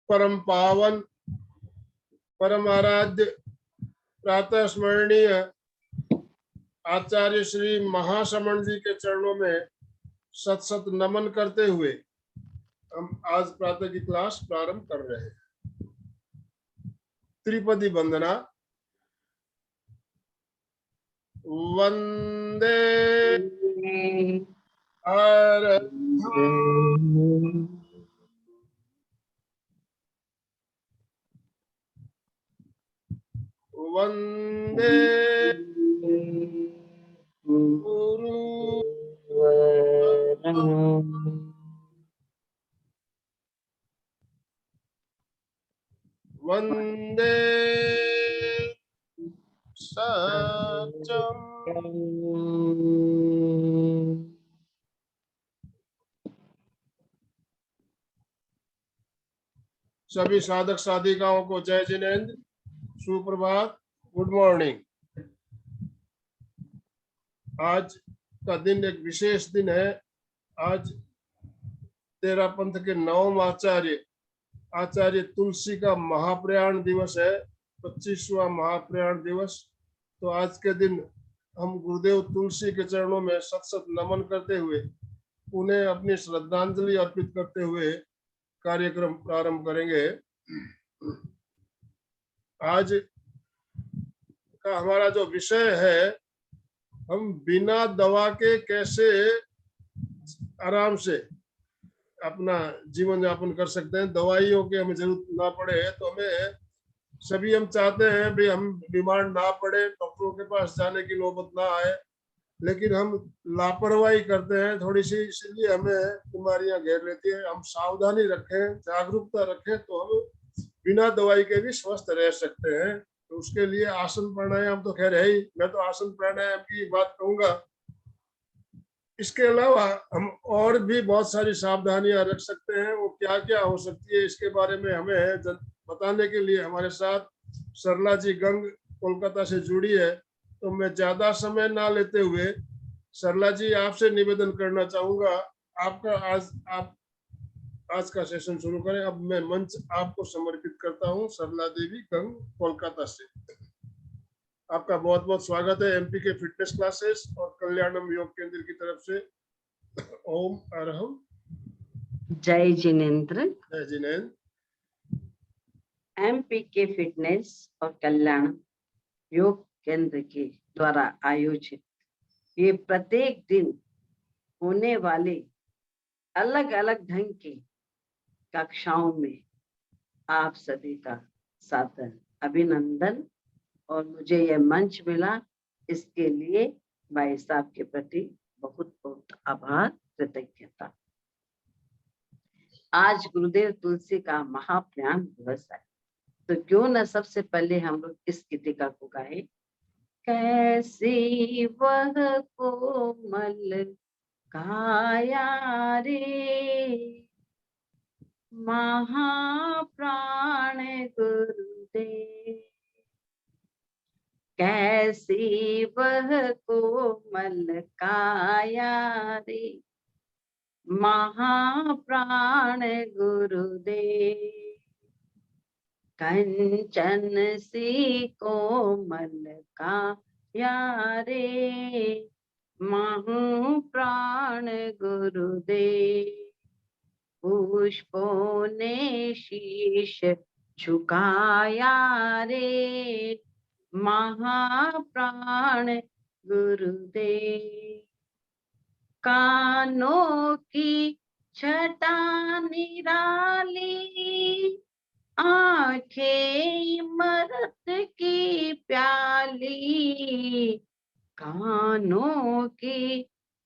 परम पावन परम आराध्य प्रातः स्मरणीय आचार्य श्री महाश्रमण जी के चरणों में सत सत नमन करते हुए हम आज प्रातः की क्लास प्रारंभ कर रहे हैं। त्रिपदी वंदना। वंदे वंदे गुरु वंदे सत्यम। सभी साधक साधिकाओं को जय जिनेन्द्र, सुप्रभात, गुड मॉर्निंग। आज का दिन एक विशेष दिन है। आज तेरा पंथ के नवम आचार्य तुलसी का महाप्रयाण दिवस है, 25वां महाप्रयाण दिवस। तो आज के दिन हम गुरुदेव तुलसी के चरणों में सत सत नमन करते हुए उन्हें अपनी श्रद्धांजलि अर्पित करते हुए कार्यक्रम प्रारंभ करेंगे। आज का हमारा जो विषय है, हम बिना दवा के कैसे आराम से अपना जीवन यापन कर सकते हैं, दवाइयों की हमें जरूरत ना पड़े। तो हमें सभी हम चाहते हैं भी हम बीमार ना पड़े, डॉक्टरों के पास जाने की नौबत ना आए, लेकिन हम लापरवाही करते हैं थोड़ी सी, इसलिए हमें बीमारियां घेर लेती है। हम सावधानी रखें, जागरूकता रखें तो हम बिना दवाई के भी स्वस्थ रह सकते हैं। तो उसके लिए आसन प्राणायाम तो खैर है ही, मैं तो आसन प्राणायाम की बात कहूंगा। इसके अलावा हम और भी बहुत सारी सावधानियां रख सकते हैं। वो क्या क्या हो सकती है, इसके बारे में हमें बताने के लिए हमारे साथ सरला जी गंग कोलकाता से जुड़ी है। तो मैं ज्यादा समय ना लेते हुए सरला जी आपसे निवेदन करना चाहूंगा, आपका आज का सेशन शुरू करें। अब मैं मंच आपको समर्पित करता हूं। सरला देवी गंग कोलकाता से आपका बहुत बहुत स्वागत है एमपी के फिटनेस क्लासेस और कल्याणम योग केंद्र की तरफ से। ओम अरहम। जय जिनेन्द्र। जय जिनेन्द्र। एमपी के फिटनेस और कल्याण योग केंद्र के द्वारा आयोजित ये प्रत्येक दिन होने वाले अलग अलग ढंग की कक्षाओं में आप सभी का सादर अभिनंदन, और मुझे यह मंच मिला इसके लिए भाई साहब के प्रति बहुत बहुत आभार, कृतज्ञता। आज गुरुदेव तुलसी का महाप्रयाण दिवस है, तो क्यों न सबसे पहले हम लोग इस गीतिका को गाए। कैसी वह कोमल काया रे, महाप्राण गुरुदेव। कैसी वह कोमल काया रे, महाप्राण गुरुदेव। कंचन सी कोमल काया रे, महाप्राण गुरुदेव। पुष्पों ने शीश झुकाया रे, महाप्राण गुरुदेव। कानों की छटा निराली, आंखें इमरत की प्याली। कानों की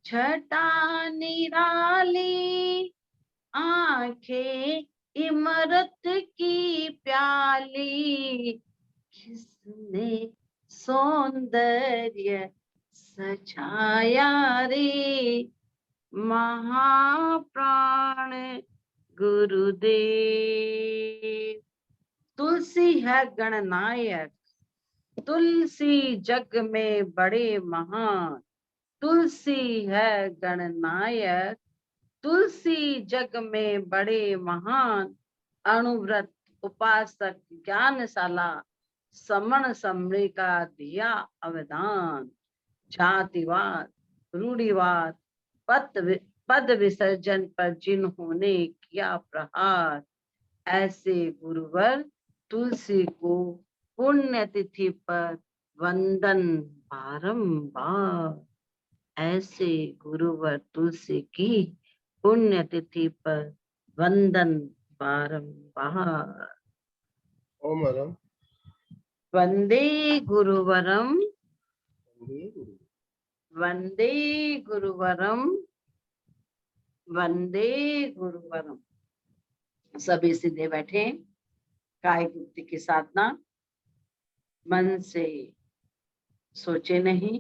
छटा निराली, आंखें इमरत की प्याली। किसने सौंदर्य सजाया रे, महाप्राण गुरुदेव। तुलसी है गणनायक, तुलसी जग में बड़े महान। तुलसी है गणनायक, तुलसी जग में बड़े महान। अणुव्रत, उपासक, ज्ञानशाला, समण समृका दिया अवदान, जातिवाद, रूढ़िवाद, पद विसर्जन पर जिन्होंने किया प्रहार, ऐसे गुरुवर तुलसी को पुण्यतिथि पर वंदन बारंबार। ऐसे गुरुवर तुलसी की पुण्यतिथि पर वंदन बारंबार। ओम हरम। वंदे गुरुवरम, वंदे गुरु। वंदे गुरुवरम, वंदे गुरुवरम। सभी सीधे बैठे, काय गुप्ति की साधना, मन से सोचे नहीं,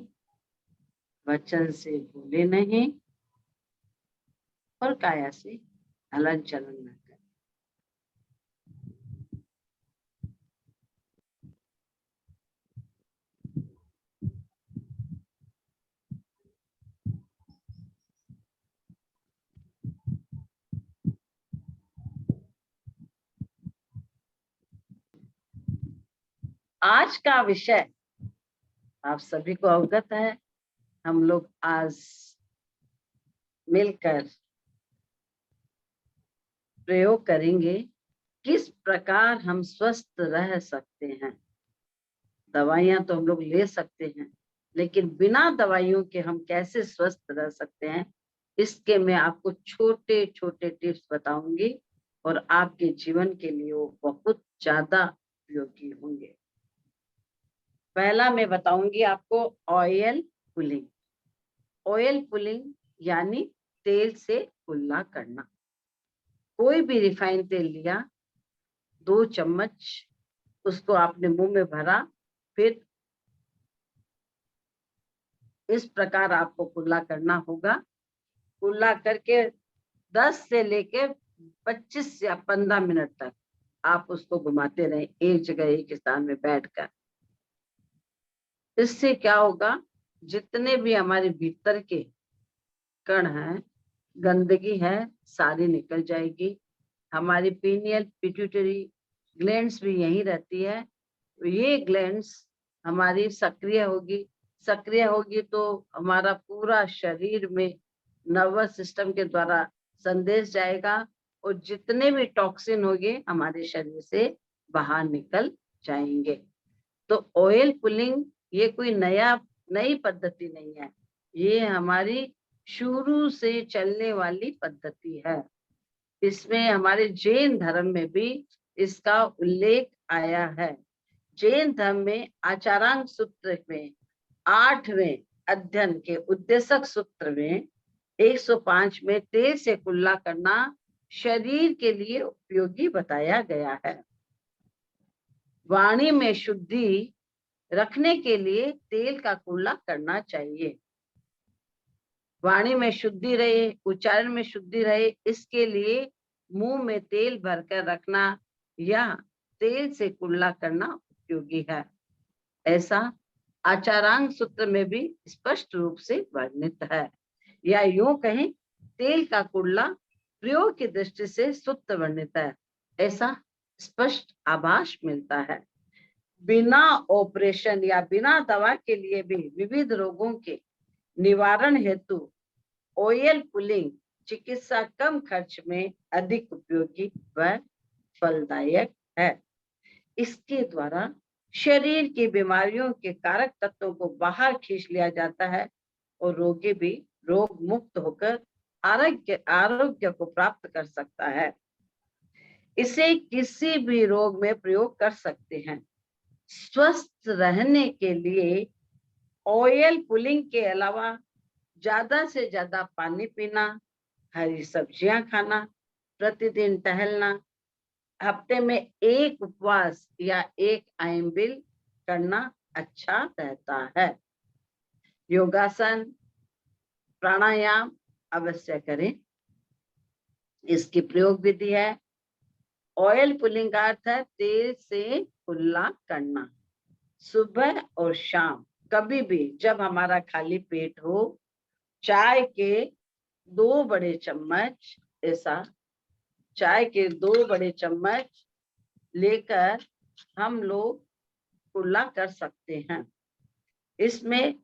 वचन से बोले नहीं और काया से हलन चलन न करें। आज का विषय आप सभी को अवगत है। हम लोग आज मिलकर प्रयोग करेंगे किस प्रकार हम स्वस्थ रह सकते हैं। दवाइयां तो हम लोग ले सकते हैं, लेकिन बिना दवाइयों के हम कैसे स्वस्थ रह सकते हैं, इसके मैं आपको छोटे छोटे टिप्स बताऊंगी और आपके जीवन के लिए वो बहुत ज्यादा उपयोगी होंगे। पहला मैं बताऊंगी आपको ऑयल पुलिंग। ऑयल पुलिंग यानी तेल से कुल्ला करना। कोई भी रिफाइंड तेल लिया, 2 चम्मच उसको आपने मुंह में भरा, फिर इस प्रकार आपको कुल्ला करना होगा। कुल्ला करके 10 से लेके 25 या 15 मिनट तक आप उसको घुमाते रहें एक जगह एक स्थान में बैठकर। इससे क्या होगा, जितने भी हमारे भीतर के कण हैं, गंदगी है, सारी निकल जाएगी। हमारी पीनियल पिट्यूटरी ग्लैंड्स भी यहीं रहती है। ये ग्लैंड्स हमारी सक्रिय होगी तो हमारा पूरा शरीर में नर्वस सिस्टम के द्वारा संदेश जाएगा और जितने भी टॉक्सिन होंगे हमारे शरीर से बाहर निकल जाएंगे। तो ऑयल पुलिंग ये कोई नई पद्धति नहीं है, ये हमारी शुरू से चलने वाली पद्धति है। इसमें हमारे जैन धर्म में भी इसका उल्लेख आया है। जैन धर्म में आचारांग सूत्र में 8वें अध्ययन के उद्देशक सूत्र में 105 में तेल से कुल्ला करना शरीर के लिए उपयोगी बताया गया है। वाणी में शुद्धि रखने के लिए तेल का कुल्ला करना चाहिए। वाणी में शुद्धि रहे, उच्चारण में शुद्धि रहे, इसके लिए मुंह में तेल भरकर रखना या तेल से कुल्ला करना उपयोगी है। ऐसा आचारांग सूत्र में भी स्पष्ट रूप से वर्णित है। या यूं कहें, तेल का कुल्ला प्रयोग की दृष्टि से सूत्र वर्णित है, ऐसा स्पष्ट आभास मिलता है। बिना ऑपरेशन या बिना दवा के लिए भी विविध रोगों के निवारण हेतु ऑयल पुलिंग चिकित्सा कम खर्च में अधिक उपयोगी व फलदायक है। इसके द्वारा शरीर की बीमारियों के कारक तत्वों को बाहर खींच लिया जाता है और रोगी भी रोग मुक्त होकर आरोग्य को प्राप्त कर सकता है। इसे किसी भी रोग में प्रयोग कर सकते हैं। स्वस्थ रहने के लिए ऑयल पुलिंग के अलावा ज्यादा से ज्यादा पानी पीना, हरी सब्जियां खाना, प्रतिदिन टहलना, हफ्ते में 1 उपवास या 1 आइंबिल करना अच्छा रहता है। योगासन, प्राणायाम अवश्य करें। इसकी प्रयोग विधि है, ऑयल पुलिंग का अर्थ है तेल से कुल्ला करना। सुबह और शाम कभी भी जब हमारा खाली पेट हो, चाय के 2 बड़े चम्मच ऐसा चाय के 2 बड़े चम्मच लेकर हम लोग कुल्ला कर सकते हैं। इसमें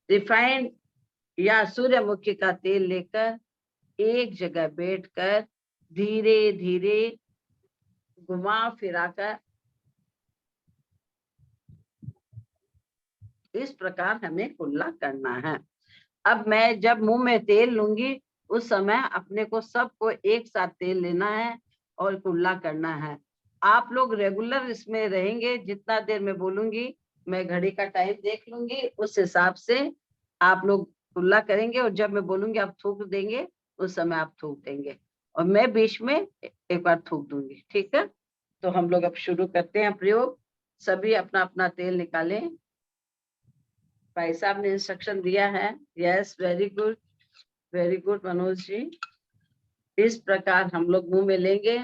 रिफाइंड या सूर्यमुखी का तेल लेकर एक जगह बैठकर धीरे धीरे घुमा फिराकर इस प्रकार हमें कुल्ला करना है। अब मैं जब मुंह में तेल लूंगी उस समय अपने को सबको एक साथ तेल लेना है और कुल्ला करना है। आप लोग रेगुलर इसमें रहेंगे, जितना देर मैं बोलूंगी मैं घड़ी का टाइम देख लूंगी, उस हिसाब से आप लोग कुल्ला करेंगे और जब मैं बोलूंगी आप थूक देंगे, उस समय आप थूक देंगे और मैं बीच में एक बार थूक दूंगी। ठीक है, तो हम लोग अब शुरू करते हैं प्रयोग। सभी अपना अपना तेल निकालें। भाई साहब ने इंस्ट्रक्शन दिया है। Yes, very good Manoj ji. इस प्रकार हम लोग मुंह में लेंगे।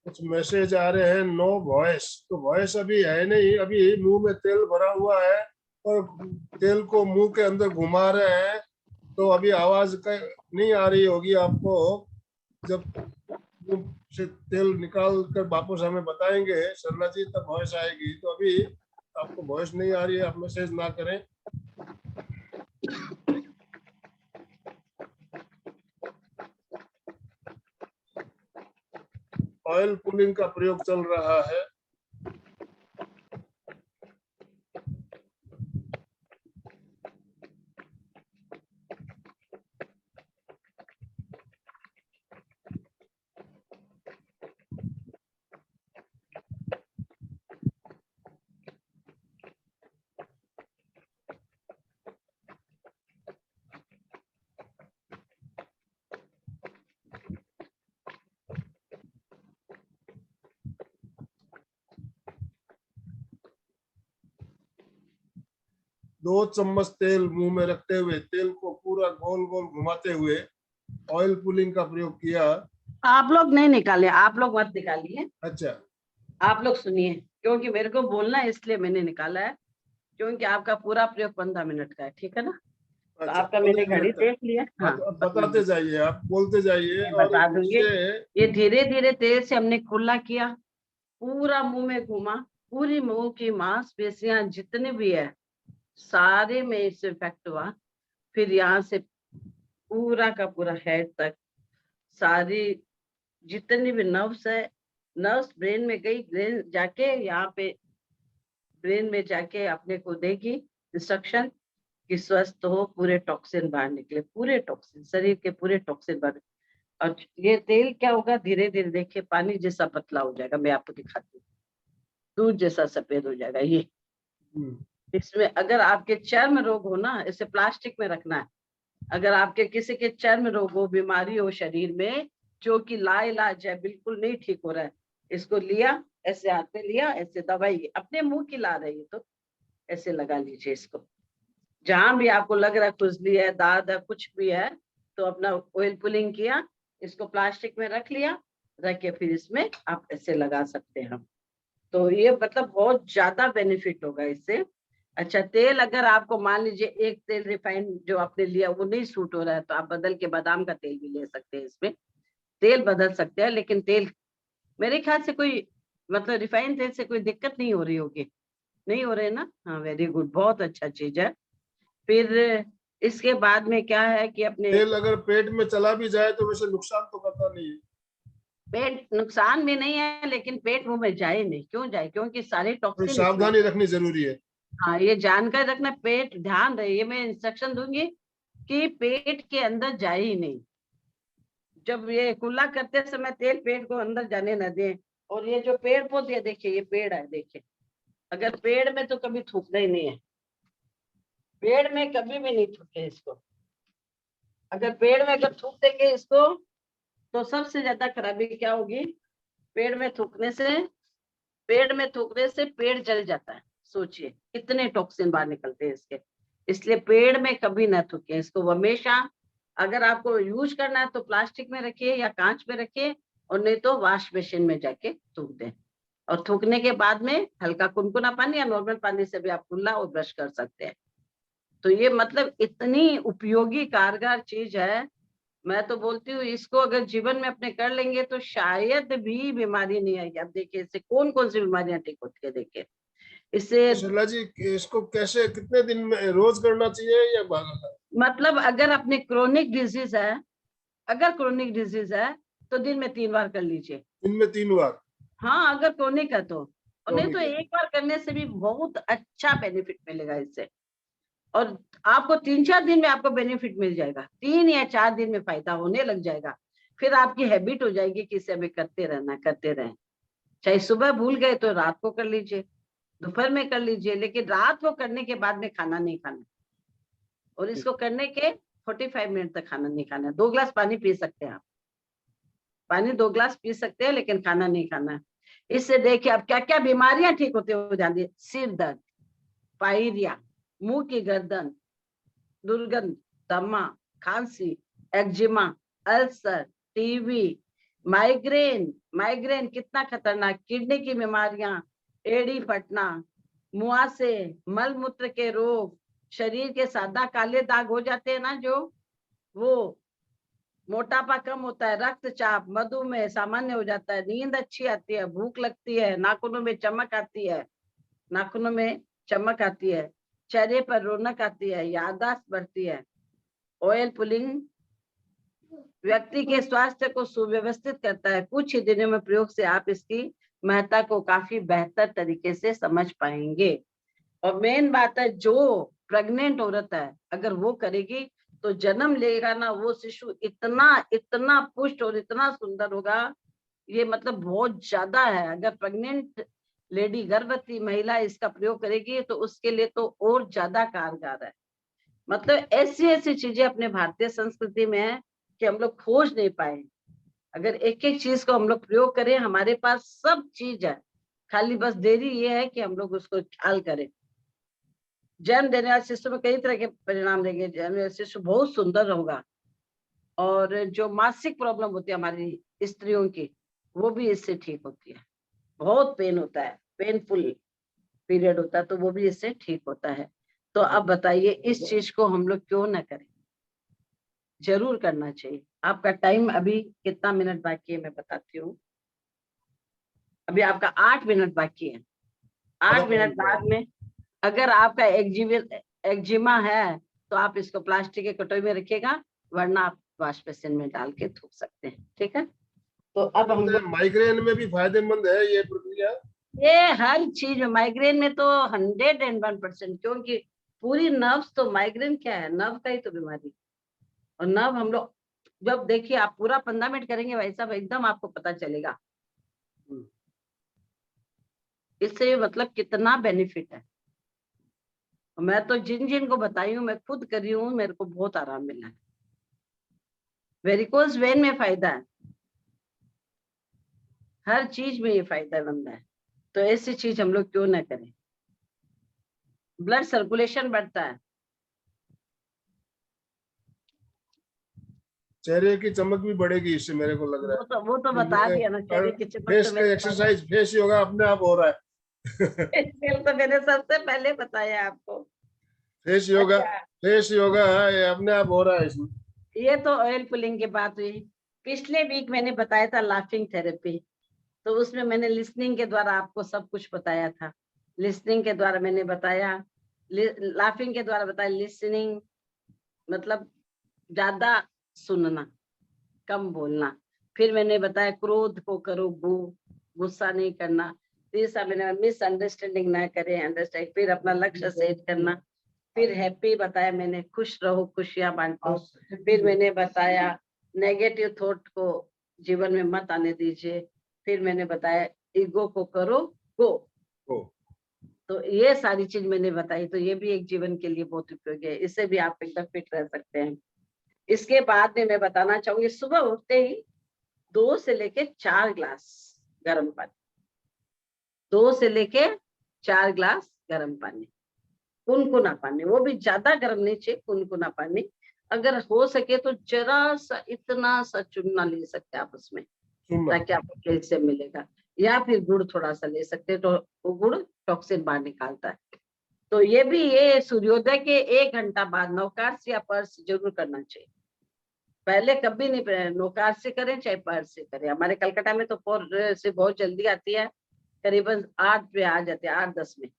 कुछ मैसेज आ रहे हैं, नो वॉइस। तो वॉइस अभी है नहीं, अभी मुंह में तेल भरा हुआ है और तेल को मुंह के अंदर घुमा रहे हैं, तो अभी आवाज नहीं आ रही होगी आपको। जब मुंह से तेल निकाल कर वापस हमें बताएंगे सरला जी, तब वॉइस आएगी। तो अभी आपको वॉइस नहीं आ रही है, आप मैसेज ना करें। ऑयल पुलिंग का प्रयोग चल रहा है। दो चम्मच तेल मुंह में रखते हुए तेल को पूरा गोल गोल घुमाते हुए ऑयल पुलिंग का प्रयोग किया। आप लोग नहीं निकाले, आप लोग मत निकालिए। अच्छा, आप लोग सुनिए, क्योंकि मेरे को बोलना है इसलिए मैंने निकाला है, क्योंकि आपका पूरा प्रयोग 15 मिनट का है। ठीक है ना? तो अच्छा, आपका मैंने 15 घड़ी मिनट देख लिया। तक। हाँ, हाँ, तो अब बताते जाइए, आप बोलते जाइए मैं और बता दूंगी। उससे ये धीरे धीरे तेज से हमने कुल्ला किया, पूरा मुंह में घुमा, पूरी मुंह की मांसपेशियां जितनी भी है सारे में इससे इफेक्ट हुआ। फिर यहाँ से पूरा का पूरा हेड तक सारी जितनी भी नर्व्स है, नर्व्स ब्रेन में गई, ब्रेन जाके यहाँ पे ब्रेन में जाके अपने को देगी इंस्ट्रक्शन कि स्वस्थ हो, पूरे टॉक्सिन बाहर निकले, पूरे टॉक्सिन, शरीर के पूरे टॉक्सिन बाहर। और ये तेल क्या होगा, धीरे धीरे देखिए पानी जैसा पतला हो जाएगा, मैं आपको दिखाती हूँ, दूध जैसा सफेद हो जाएगा ये। इसमें अगर आपके चर्म रोग हो ना, इसे प्लास्टिक में रखना है। अगर आपके किसी के चर्म रोग हो, बीमारी हो शरीर में जो कि लाइलाज है, बिल्कुल नहीं ठीक हो रहा है, इसको लिया, ऐसे हाथ में लिया, ऐसे दवाई अपने मुंह की ला रही है तो ऐसे लगा लीजिए इसको। जहां भी आपको लग रहा है खुजली है, दाद है, कुछ भी है, तो अपना ऑयल पुलिंग किया, इसको प्लास्टिक में रख लिया, रख के फिर इसमें आप ऐसे लगा सकते हैं। तो ये मतलब बहुत ज्यादा बेनिफिट होगा इससे। अच्छा, तेल अगर आपको मान लीजिए एक तेल रिफाइंड जो आपने लिया वो नहीं सूट हो रहा है, तो आप बदल के बादाम का तेल भी ले सकते हैं, इसमें तेल बदल सकते हैं। लेकिन तेल मेरे ख्याल से कोई मतलब रिफाइंड तेल से कोई दिक्कत नहीं हो रही होगी, नहीं हो रहे ना? हाँ, वेरी गुड, बहुत अच्छा चीज है। फिर इसके बाद में क्या है कि अपने तेल अगर पेट में चला भी जाए तो वैसे नुकसान तो करता नहीं है। पेट नुकसान भी नहीं है, लेकिन पेट मुंह में जाए नहीं, क्यों जाए, क्योंकि सारे तो टॉक्सिन इसमें। सावधानी रखनी जरूरी है। हाँ, ये जानकर रखना, पेट ध्यान रहे, ये मैं इंस्ट्रक्शन दूंगी कि पेट के अंदर जाए ही नहीं। जब ये कुल्ला करते समय तेल पेट को अंदर जाने न दें। और ये जो पेड़ पौधे देखिए, ये पेड़ है देखिए, अगर पेड़ में तो कभी थूकना ही नहीं है, पेड़ में कभी भी नहीं थूके इसको। अगर पेड़ में अगर थूक देंगे इसको तो सबसे ज्यादा खराबी क्या होगी, पेड़ में थूकने से, पेड़ में थूकने से पेड़ जल जाता है। सोचिए कितने टॉक्सिन बाहर निकलते हैं इसके। इसलिए पेड़ में कभी ना थूके इसको हमेशा। अगर आपको यूज करना है तो प्लास्टिक में रखिए या कांच में रखिए, और नहीं तो वॉश मशीन में जाके थूक दें। और थूकने के बाद में हल्का कुनकुना पानी या नॉर्मल पानी से भी आप कुल्ला और ब्रश कर सकते हैं। तो ये मतलब इतनी उपयोगी कारगर चीज है। मैं तो बोलती हूँ इसको अगर जीवन में अपने कर लेंगे तो शायद भी बीमारी नहीं आएगी। अब देखिए इससे कौन कौन सी बीमारियां ठीक होती है, देखिए इससे। तो शर्ला जी, इसको कैसे कितने दिन में रोज करना चाहिए या मतलब अगर अपने क्रोनिक डिजीज है, अगर क्रोनिक डिजीज है तो दिन में 3 बार कर लीजिए। दिन में 3 बार? हाँ, अगर क्रोनिक है तो, और नहीं तो क्रॉनिक है। एक बार करने से भी बहुत अच्छा बेनिफिट मिलेगा इससे। और आपको 3-4 दिन में आपको बेनिफिट मिल जाएगा, 3 या 4 दिन में फायदा होने लग जाएगा। फिर आपकी हैबिट हो जाएगी कि इसे हमें करते रहना, करते रहें। चाहे सुबह भूल गए तो रात को कर लीजिए, दोपहर में कर लीजिए, लेकिन रात को करने के बाद में खाना नहीं खाना। और इसको करने के 45 मिनट तक खाना नहीं खाना। 2 गिलास पानी पी सकते हैं आप, पानी 2 गिलास पी सकते हैं, लेकिन खाना नहीं खाना है। इससे देखिए अब क्या क्या बीमारियां ठीक होते हो जाती है। सिर दर्द, पायरिया, मुंह की गर्दन, दुर्गंध, दमा, खांसी, eczema, ulcer, TB, migraine, migraine कितना खतरनाक, किडनी की बीमारियां, एड़ी फटना, मुहासे, मल मूत्र के रोग, शरीर के सादा काले दाग हो जाते हैं ना जो, वो, मोटापा कम होता है, रक्तचाप, मधुमेह सामान्य हो जाता है, नींद अच्छी आती है, भूख लगती है, नाखूनों में चमक आती है, नाखूनों में चमक आती है, चेहरे पर रौनक आती है, याददाश्त बढ़ती है। ऑयल पुलिंग व्यक्ति के स्वास्थ्य को सुव्यवस्थित करता है। कुछ ही दिनों में प्रयोग से आप इसकी महत्ता को काफी बेहतर तरीके से समझ पाएंगे। और मेन बात है, जो प्रेग्नेंट औरत है अगर वो करेगी तो जन्म लेगा ना वो शिशु इतना इतना पुष्ट और इतना सुंदर होगा। ये मतलब बहुत ज्यादा है। अगर प्रेग्नेंट लेडी, गर्भवती महिला इसका प्रयोग करेगी तो उसके लिए तो और ज्यादा कारगर है। मतलब ऐसी ऐसी चीजें अपने भारतीय संस्कृति में है कि हम लोग खोज नहीं पाए। अगर एक एक चीज को हम लोग प्रयोग करें, हमारे पास सब चीज है, खाली बस देरी ये है कि हम लोग उसको ख्याल करें। जन्म देने वाले शिशु में कई तरह के परिणाम देंगे। जन्म देने वाला शिशु बहुत सुंदर होगा, और जो मासिक प्रॉब्लम होती है हमारी स्त्रियों की, वो भी इससे ठीक होती है। बहुत पेन होता है, पेनफुल पीरियड होता है, तो वो भी इससे ठीक होता है। तो अब बताइए इस चीज को हम लोग क्यों ना करें, जरूर करना चाहिए। आपका टाइम अभी कितना मिनट बाकी है मैं बताती हूँ। अभी आपका 8 मिनट बाकी है। आधा 8 मिनट पॉइंट बाद में अगर आपका एक्जिमा है तो आप इसको प्लास्टिक के कटोरी में रखिएगा, वरना आप वॉश बेसिन में डाल के थूक सकते हैं। ठीक है, तो अब हम लोग माइग्रेन में भी फायदेमंद है ये प्रक्रिया। ये हर चीज में, माइग्रेन में तो 101%, क्योंकि पूरी नर्व्स तो, माइग्रेन क्या है, नर्व का ही तो बीमारी। और नर्व हम लोग जब देखिए, आप पूरा 15 मिनट करेंगे वैसा एकदम आपको पता चलेगा। इससे मतलब कितना बेनिफिट है। मैं तो जिन जिन को बताई हूँ, मैं खुद कर रही हूँ, मेरे को बहुत आराम मिला है। वेरिकोज वेन में फायदा है, हर चीज में ये फायदेमंद है। तो ऐसी चीज हम लोग क्यों ना करें। ब्लड सर्कुलेशन बढ़ता है, चेहरे की चमक भी बढ़ेगी इससे, मेरे को लग रहा है। वो तो बता दिया ना, चेहरे की चमक फेस तो का मेरे एक्सरसाइज, फेस योगा अपने आप हो रहा है। फेशियल तो मैंने सबसे पहले बताया आपको। फेस योगा, अच्छा, फेस योगा ये अपने आप हो रहा है इसमें। ये तो ऑयल पुलिंग की बात हुई। पिछले वीक मैंने बताया था लाफिंग थेरेपी, तो उसमें मैंने लिसनिंग के द्वारा आपको सब कुछ बताया था। लिसनिंग के द्वारा मैंने बताया, लाफिंग के द्वारा बताया। लिसनिंग मतलब ज्यादा सुनना, कम बोलना। फिर मैंने बताया क्रोध को करो गो, गुस्सा नहीं करना। तीसरा मैंने मिसअंडरस्टैंडिंग ना करें, अंडरस्टैंड। फिर अपना लक्ष्य सेट करना। फिर हैप्पी बताया मैंने, खुश रहो, खुशियां बांटो। फिर मैंने बताया नेगेटिव थॉट को जीवन में मत आने दीजिए। फिर मैंने बताया ईगो को करो गो। तो ये सारी चीज मैंने बताई, तो ये भी एक जीवन के लिए बहुत उपयोगी है। इससे भी आप एकदम फिट रह सकते हैं। इसके बाद में मैं बताना चाहूंगी, सुबह उठते ही 2 से लेके 4 ग्लास गर्म पानी, 2 से लेके 4 ग्लास गर्म पानी, कुनकुना पानी, वो भी ज्यादा गर्म नहीं चाहिए, कुनकुना पानी। अगर हो सके तो जरा सा, इतना सा चुना ले सकते हैं आप उसमें, ताकि आपको कैल्शियम मिलेगा। या फिर गुड़ थोड़ा सा ले सकते हैं, तो वो गुड़ टॉक्सिन बाहर निकालता है। तो ये भी, ये सूर्योदय के 1 घंटा बाद नौकार्स या पर्स जरूर करना चाहिए। पहले कभी नहीं, नौकार से करें चाहे पर्स से करें। हमारे कलकत्ता में तो पोर से बहुत जल्दी आती है, करीबन 8 पे आ जाते हैं, 8-10 में,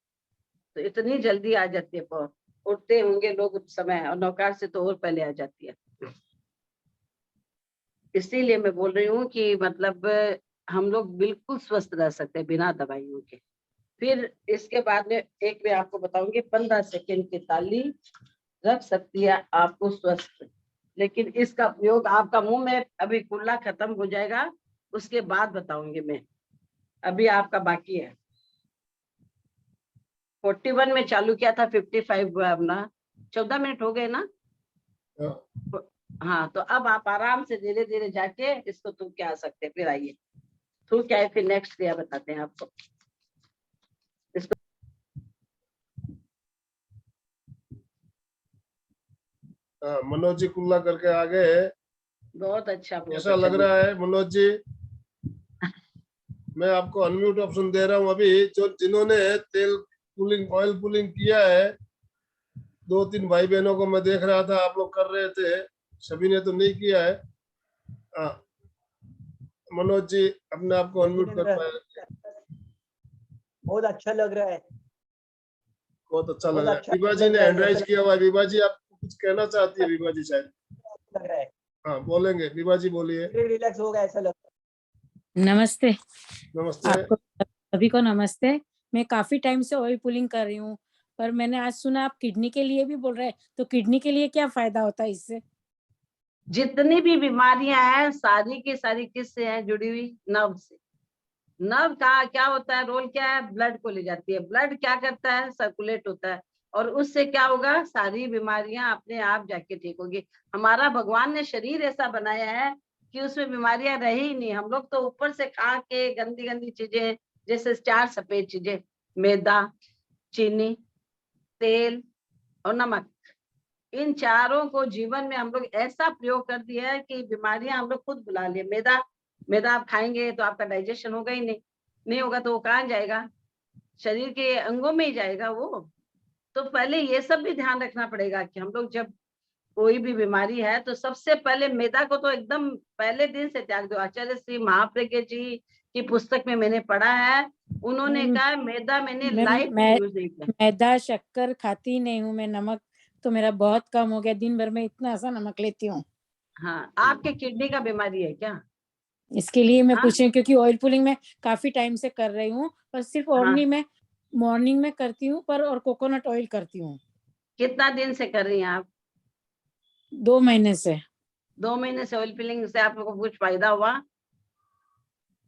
तो इतनी जल्दी आ जाती है। पोर उठते होंगे लोग उस समय, और नौकार से तो और पहले आ जाती है। इसीलिए मैं बोल रही हूँ कि मतलब हम लोग बिल्कुल स्वस्थ रह सकते हैं बिना दवाइयों के। फिर इसके बाद में एक मैं आपको बताऊंगी, 15 सेकेंड की ताली रख सकती है आपको स्वस्थ। लेकिन इसका प्रयोग आपका मुंह में अभी कुल्ला खत्म हो जाएगा, उसके बाद बताऊंगी मैं, अभी आपका बाकी है। 41 में चालू किया था, 55 हुआ अपना, 14 मिनट हो गए ना। हाँ, तो अब आप आराम से धीरे धीरे जाके इसको थूक के आ सकते हैं। फिर आइए थूक के आए, फिर नेक्स्ट क्रिया बताते हैं आपको। इसको मनोज जी कुल्ला करके आ गए। बहुत अच्छा, बहुत कैसा अच्छा लग रहा है मनोज जी? मैं आपको अनम्यूट ऑप्शन दे रहा हूँ अभी। जो जिन्होंने तेल पुलिंग, ऑयल पुलिंग किया है, 2-3 भाई बहनों को मैं देख रहा था, आप लोग कर रहे थे, सभी ने तो नहीं किया है। मनोज जी अपने आप को अनम्यूट कर पाए? बहुत अच्छा लग रहा है, बहुत अच्छा लग बहुत रहा है। अच्छा विभा जी लग ने रहा है, हैंड राइज जैसा किया हुआ है। विभा जी आप कुछ कहना चाहती है? विभा जी शायद लग रहा है, हाँ बोलेंगे। विभा जी बोलिए। रिलैक्स हो गया ऐसा लग रहा नमस्ते नमस्ते। आपको, सभी को नमस्ते। मैं काफी टाइम से ऑयल पुलिंग कर रही हूँ, पर मैंने आज सुना आप किडनी के लिए भी बोल रहे हैं, तो किडनी के लिए क्या फायदा होता है इससे? जितनी भी बीमारियां हैं सारी की सारी किससे हैं जुड़ी हुई? नर्व से। नर्व का क्या होता है, रोल क्या है? ब्लड को ले जाती है। ब्लड क्या करता है? सर्कुलेट होता है, और उससे क्या होगा? सारी बीमारियां अपने आप जाके ठीक होगी। हमारा भगवान ने शरीर ऐसा बनाया है कि उसमें बीमारियां रही ही नहीं। हम लोग तो ऊपर से खा के गंदी गंदी चीजें, जैसे 4 सफेद चीजें, मैदा, चीनी, तेल और नमक, इन चारों को जीवन में हम लोग ऐसा प्रयोग कर दिया है कि बीमारियां हम लोग खुद बुला लिए। मैदा, मैदा आप खाएंगे तो आपका डाइजेशन होगा ही नहीं, नहीं होगा तो वो कहाँ जाएगा? शरीर के अंगों में ही जाएगा वो। तो पहले ये सब भी ध्यान रखना पड़ेगा कि हम लोग जब कोई भी बीमारी है तो सबसे पहले मैदा को तो एकदम पहले दिन से त्याग दो। आचार्य श्री महाप्रज्ञ जी की पुस्तक में मैंने पढ़ा है, उन्होंने हम्म, कहा मैदा मैंने मैं लाइफ मैं यूज नहीं किया। मैदा शक्कर खाती नहीं हूँ मैं, नमक तो मेरा बहुत कम हो गया, दिन भर में इतना सा नमक लेती हूँ। हाँ, आपके किडनी का बीमारी है क्या? इसके लिए मैं हाँ? पूछ रही हूँ, क्योंकि ऑयल पुलिंग में काफी टाइम से कर रही हूँ, पर सिर्फ हाँ, ओनली मैं मॉर्निंग में करती हूँ पर, और कोकोनट ऑयल करती हूँ। कितना दिन से कर रही हैं आप? 2 महीने से। 2 महीने से ऑयल पिलिंग से आप लोगों को कुछ फायदा हुआ?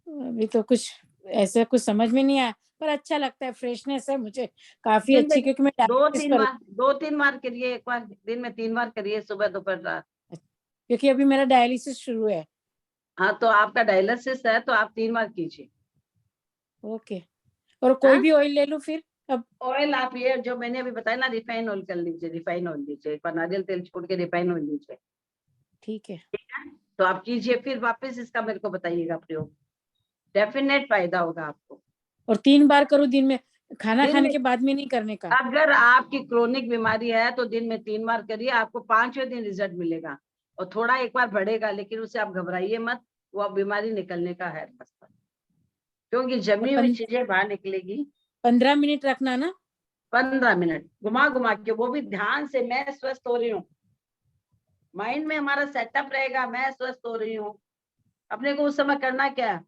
अभी तो कुछ ऐसे कुछ समझ में नहीं आया, पर अच्छा लगता है, फ्रेशनेस है मुझे काफी दिन में अच्छी, क्योंकि मैं डायबिटीज पर हूँ। 2-3 बार करिए, एक बार दिन में 3 बार करिए, सुबह दोपहर रात। क्योंकि अभी मेरा डायलिसिस शुरू है। हाँ, तो आपका डायलिसिस है तो आप 3 बार कीजिए। ओके, और कोई हाँ, भी ऑयल ले लूं फिर अब? ऑयल आप ये जो मैंने अभी बताया ना, रिफाइन ऑयल कर लीजिए, रिफाइन ऑयल लीजिए, एक बार नारियल तेल छोड़ के रिफाइन ऑयल लीजिए, ठीक है। ठीक है? तो आप कीजिए, फिर वापस इसका मेरे को बताइएगा प्रयोग, डेफिनेट फायदा होगा आपको। और 3 बार करूं दिन में, खाना दिन खाने में के बाद में नहीं करने का? अगर आपकी क्रोनिक बीमारी है तो दिन में 3 बार करिए, आपको 5वें दिन रिजल्ट मिलेगा, और थोड़ा एक बार बढ़ेगा, लेकिन उससे आप घबराइए मत, वो बीमारी निकलने का है रास्ता, क्योंकि और जमी हुई चीजें बाहर निकलेगी। 15 मिनट रखना ना? 15 मिनट घुमा घुमा के, वो भी ध्यान से, मैं स्वस्थ हो रही हूँ, माइंड में हमारा सेटअप रहेगा, मैं स्वस्थ हो रही हूँ। अपने को उस समय करना क्या है?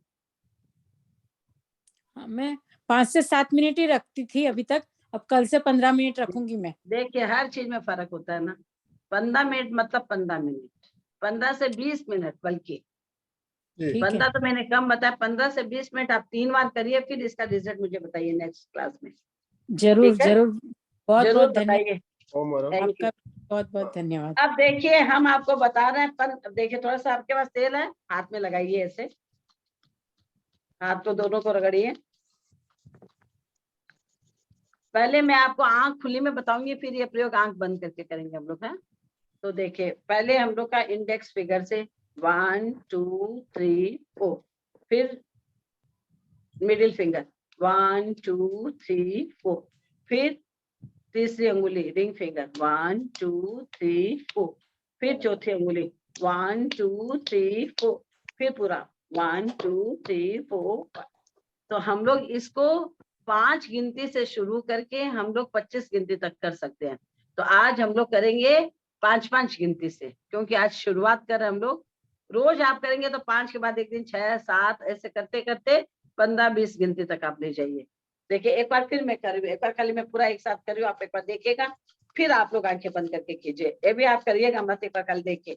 हाँ, मैं 5 से 7 मिनट ही रखती थी अभी तक, अब कल से 15 मिनट रखूंगी मैं। देखिए, हर चीज में फर्क होता है ना। 15 मिनट मतलब 15 मिनट, 15 से 20 मिनट, बल्कि जी। ठीक 15 है, तो मैंने कम बताया, 15 से 20 मिनट आप 3 बार करिए, फिर इसका रिजल्ट मुझे बताइए नेक्स्ट क्लास में। जरूर ठीक है, जरूर। बहुत जरूर बहुत धन्यवाद। बताइए। ओम मैडम। Thank you. आपका बहुत बहुत धन्यवाद। अब देखिए, हम आपको बता रहे हैं, पर देखिए थोड़ा सा आपके पास तेल है, हाथ में लगाइए, ऐसे हाथ को दोनों को रगड़िए। पहले मैं आपको आंख खुली में बताऊंगी, फिर ये प्रयोग आंख बंद करके करेंगे हम लोग, है? तो देखिए, पहले हम लोग का इंडेक्स फिगर से 1 2 3 4, फिर मिडिल फिंगर 1 2 3 4, फिर तीसरी अंगुली रिंग फिंगर 1 2 3 4, फिर चौथी अंगुली 1 2 3 4, फिर पूरा 1 2 3 4 5। तो हम लोग इसको 5 गिनती से शुरू करके हम लोग 25 गिनती तक कर सकते हैं। तो आज हम लोग करेंगे 5-5 गिनती से, क्योंकि आज शुरुआत कर रहे हैं हम लोग। रोज आप करेंगे तो 5 के बाद एक दिन 6 7, ऐसे करते करते 15-20 गिनती तक आप ले जाइए। देखिए, एक बार फिर मैं कर रही हूँ, एक बार खाली मैं पूरा एक साथ कर रही हूँ, आप एक बार देखिएगा, फिर आप लोग आंखें बंद करके कीजिए। ये भी आप करिएगा मत, एक बार कल देखिए।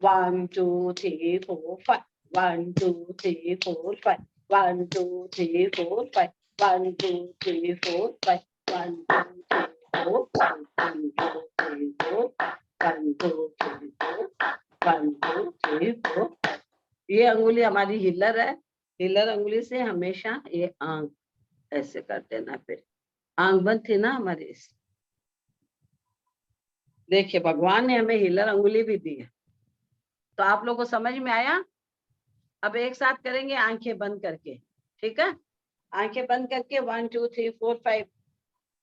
1 2 3 4 5, 1 2 3 4 5, 1 2 3 4 5, 1 2 3 4 5, 1 2 3 4 5, 1 2 3 4, 1 2 3 4, 1 2 3 4। ये अंगुली हमारी हिलर है, हिलर अंगुली से हमेशा ये आंख ऐसे कर देना, फिर आंख बंद थी ना हमारी। देखिए, भगवान ने हमें हिलर अंगुली भी दी है, तो आप लोगों को समझ में आया? अब एक साथ करेंगे आंखें बंद करके, ठीक है? आंखें बंद करके 1 2 3 4 5,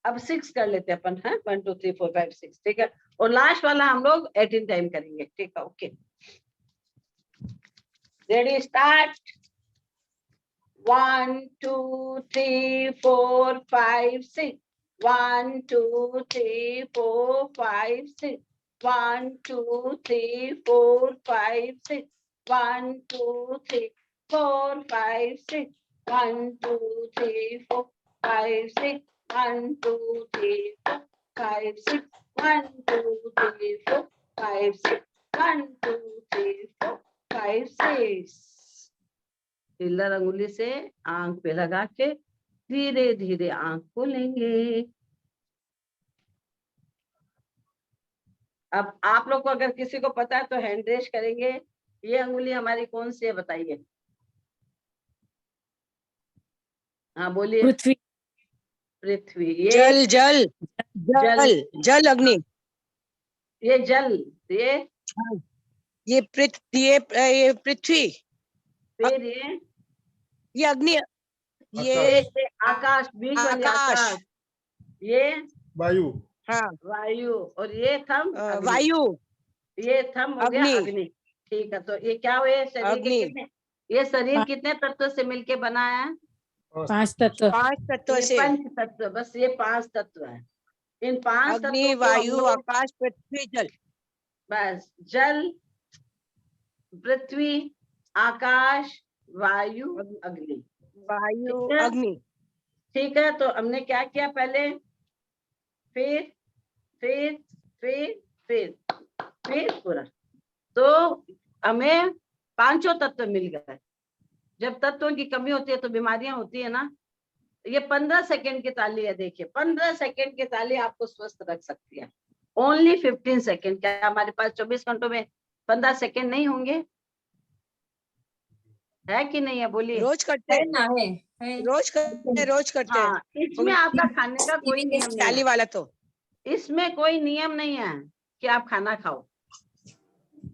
अब 6 कर लेते हैं अपन, है? 1 2 3 4 5 6, ठीक है? और लास्ट वाला हम लोग 18 टाइम करेंगे, ठीक है? Okay, ready, start. 1 2 3 4 5 6, 1 2 3 4 5 6, 1 2 3 4 5 6, 1 2 3 4 5 6, 1 2 3 4 5 6, 1 2 3 4 5 6, 1 2 3 4 5 6, 1 2 3 4 5 6। हिलर अंगुली से आंख पे लगा के धीरे धीरे आंख खोलेंगे। अब आप लोग को अगर किसी को पता है तो हैंड रेज करेंगे। ये अंगुली हमारी कौन सी है, बताइए? हाँ, बोलिए। पृथ्वी। पृथ्वी। ये जल जल जल, जल जल अग्नि। ये जल, ये हाँ, ये पृथ्वी। फिर ये अग्नि। ये ये आकाश, बीच वाली आकाश। आकाश, ये वायु। हाँ, वायु, और ये थम अग्नि। वायु। ये थम हो गया अग्नि। अग्नि, ठीक है? तो ये क्या हुए शरीर के अग्नि। कितने? ये शरीर पा- कितने तत्व से मिलके बना है? 5 तत्व। 5 तत्व ये से, पंच तत्व, बस ये 5 तत्व है। इन 5 अग्नि, तत्वों को हम वायु, लोग आकाश, पृथ्वी, जल। बस जल, पृथ्वी, आकाश, वायु, अग्नि। वायु, ठीक है? अग्नि। ठीक है, तो हमने क्या किया पहले, फिर फिर फिर फिर फिर पूरा, तो हमें 5 तत्व मिल गए। जब तत्वों की कमी होती है तो बीमारियां होती है ना। ये 15 सेकंड की ताली है, देखिए 15 सेकंड की ताली आपको स्वस्थ रख सकती है। Only 15 second. क्या हमारे पास 24 घंटों में 15 सेकंड नहीं होंगे? है कि नहीं है? बोलिए। रोज करते हैं, रोज करते हैं। हाँ, इसमें आपका खाने का कोई नियम नहीं ताली है। वाला तो इसमें कोई नियम नहीं है कि आप खाना खाओ।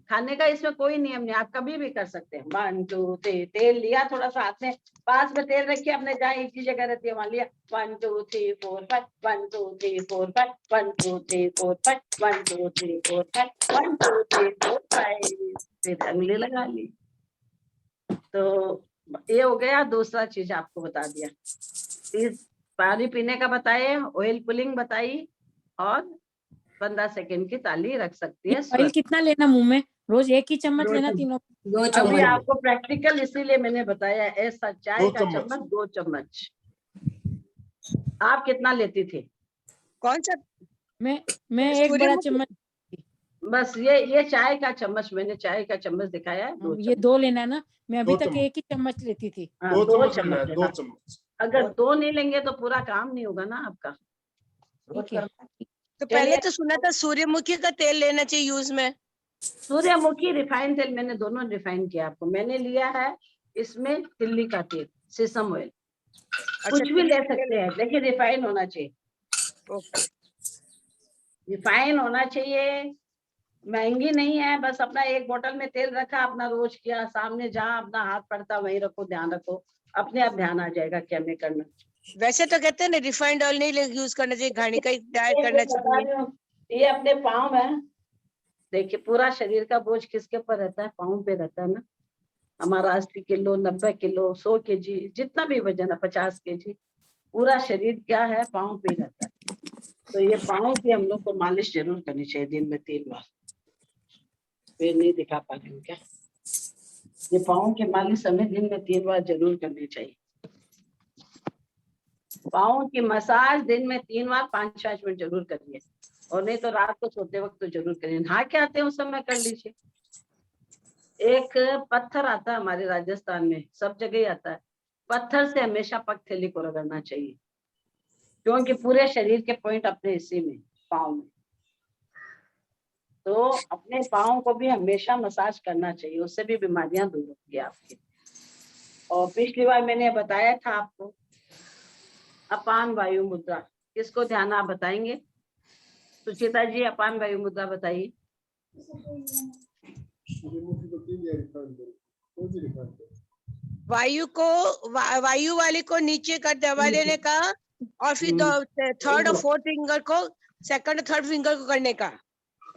खाने का इसमें कोई नियम नहीं, आप कभी भी कर सकते हैं। 1 2 3, तेल लिया थोड़ा सा हाथ में, पास में तेल रखिए अपने, जहाँ एक ही जगह रहती है वहां लिया। 1 2 3 4 5, 1 2 3 4 5, 1 2 3 4 5, 1 2 3 4 5, 1 2 3 4 5, फिर उंगली लगा ली। तो ये हो गया। दूसरा चीज आपको बता दिया, इस पानी पीने का बताए, ऑयल पुलिंग बताई, और 15 सेकंड की ताली रख सकती है ऑयल स्वस्थ। कितना लेना मुंह में? रोज 1 ही चम्मच दो लेना चम्मच। तीनों? अभी आपको प्रैक्टिकल इसीलिए मैंने बताया, ऐसा चाय 2 का चम्मच। चम्मच 2 चम्मच। आप कितना लेती थी? कौन सा? मैं 1 बड़ा सूर्यमुखी। चम्मच। बस ये चाय का चम्मच, मैंने चाय का चम्मच दिखाया है, 2 ये चम्मच। 2 लेना ना, मैं अभी 2 तक चम्मच। 1 ही चम्मच लेती थी। हाँ, 2 2 चम्मच लेना चम्मच है, 2 लेना। चम्मच। अगर 2 नहीं लेंगे तो पूरा काम नहीं होगा ना आपका। रोज ठीक है। करना है। तो चलिए। पहले तो सुना था सूर्यमुखी का तेल लेना चाहिए यूज में। सूर्यमुखी, रिफाइंड तेल, मैंने दोनों रिफाइन किया आपको। मैंने लिया है इसमें तिल्ली का तेल, सीसम ऑयल। अच्छा, कुछ भी तिल ले का तेल। सकते हैं, लेकिन रिफाइन होना चाहिए। ओके। रिफाइन होना चाहिए, महंगी नहीं है। बस अपना एक बोतल में तेल रखा, अपना रोज किया, सामने जहाँ अपना हाथ पड़ता वहीं रखो, ध्यान रखो, अपने आप ध्यान आ जाएगा क्या में करना। वैसे तो कहते हैं ना रिफाइंड ऑयल नहीं यूज करना चाहिए, घानी का ही डाइट ये करना बता चाहिए। रही हूँ, ये अपने पाँव है। देखिए पूरा शरीर का बोझ किसके ऊपर रहता है? पाँव पे रहता है ना। हमारा 80 किलो, 90 किलो, 100 केजी, जितना भी वजन है, 50 केजी, पूरा शरीर क्या है? पाँव पे रहता है। तो ये पाँव की हम लोग को मालिश जरूर करनी चाहिए दिन में 3 बार। पैर नहीं दिखा पा रही हूँ क्या? ये पाँव की मालिश हमें दिन में 3 बार जरूर करनी चाहिए। पाँव की मसाज दिन में 3 बार 5-5 मिनट जरूर करिए, और नहीं तो रात को सोते वक्त तो जरूर करिए। नहा के आते हैं उस समय कर लीजिए। एक पत्थर आता है हमारे राजस्थान में, सब जगह ही आता है। पत्थर से हमेशा पगथेली को रगड़ना चाहिए, क्योंकि पूरे शरीर के पॉइंट अपने इसी में, पाँव में। तो अपने पाँव को भी हमेशा मसाज करना चाहिए, उससे भी बीमारियां दूर होंगी आपकी। और पिछली बार मैंने बताया था आपको अपान वायु मुद्रा, किसको ध्यान आप बताएंगे? सुचिता जी, अपान वायु मुद्रा बताइए। सूर्यमुखी को 3 या रिफाइंड तेल, कौन सी रिफाइंड तेल? वायु को वायु वाले को नीचे कर दबा देने का, और फिर थर्ड और फोर्थ फिंगर को, सेकंड और थर्ड फिंगर को करने का।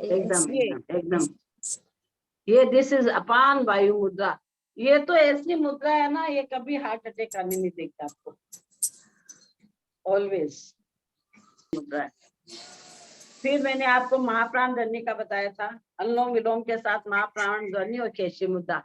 एकदम ये एकदम एकदम। ये दिस इज अपान वायु मुद्रा। ये तो ऐसी मुद्रा है ना, ये कभी हार्ट अटैक आने नहीं देता आपको, ऑलवेज मुद्रा है। फिर मैंने आपको महाप्राण ध्वनि का बताया था, अनुलोम विलोम के साथ महाप्राण ध्वनि और केशी मुद्रा।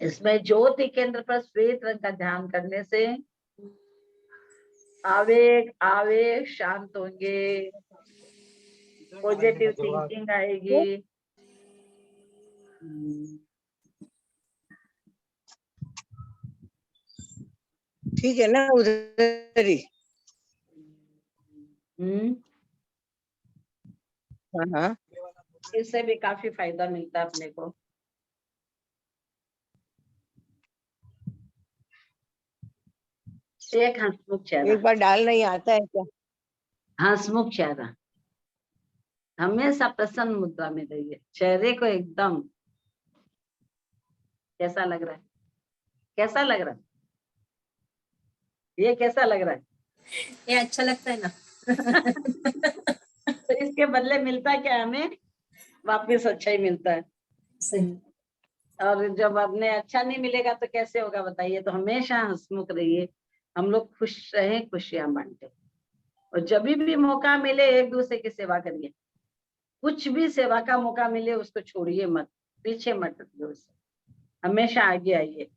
इसमें ज्योति केंद्र पर श्वेत रंग का ध्यान करने से आवेग आवेग शांत होंगे, पॉजिटिव थिंकिंग आएगी। ठीक है ना, उधर ही। इससे भी काफी फायदा मिलता है अपने को। एक हंसमुख चेहरा, एक बार डाल नहीं आता है क्या? हंसमुख चेहरा, हमेशा प्रसन्न मुद्रा में रहिए। चेहरे को एकदम कैसा लग रहा है, कैसा लग रहा है, ये कैसा लग रहा है? ये अच्छा लगता है ना। तो इसके बदले मिलता क्या है हमें? वापिस अच्छा ही मिलता है। सही। और जब अपने अच्छा नहीं मिलेगा तो कैसे होगा बताइए? तो हमेशा हंसमुख रहिए, हम लोग खुश रहें, खुशियां बांटे, और जब भी मौका मिले एक दूसरे की सेवा करिए। कुछ भी सेवा का मौका मिले उसको छोड़िए मत, पीछे मत हटिए उससे, हमेशा आगे आइए।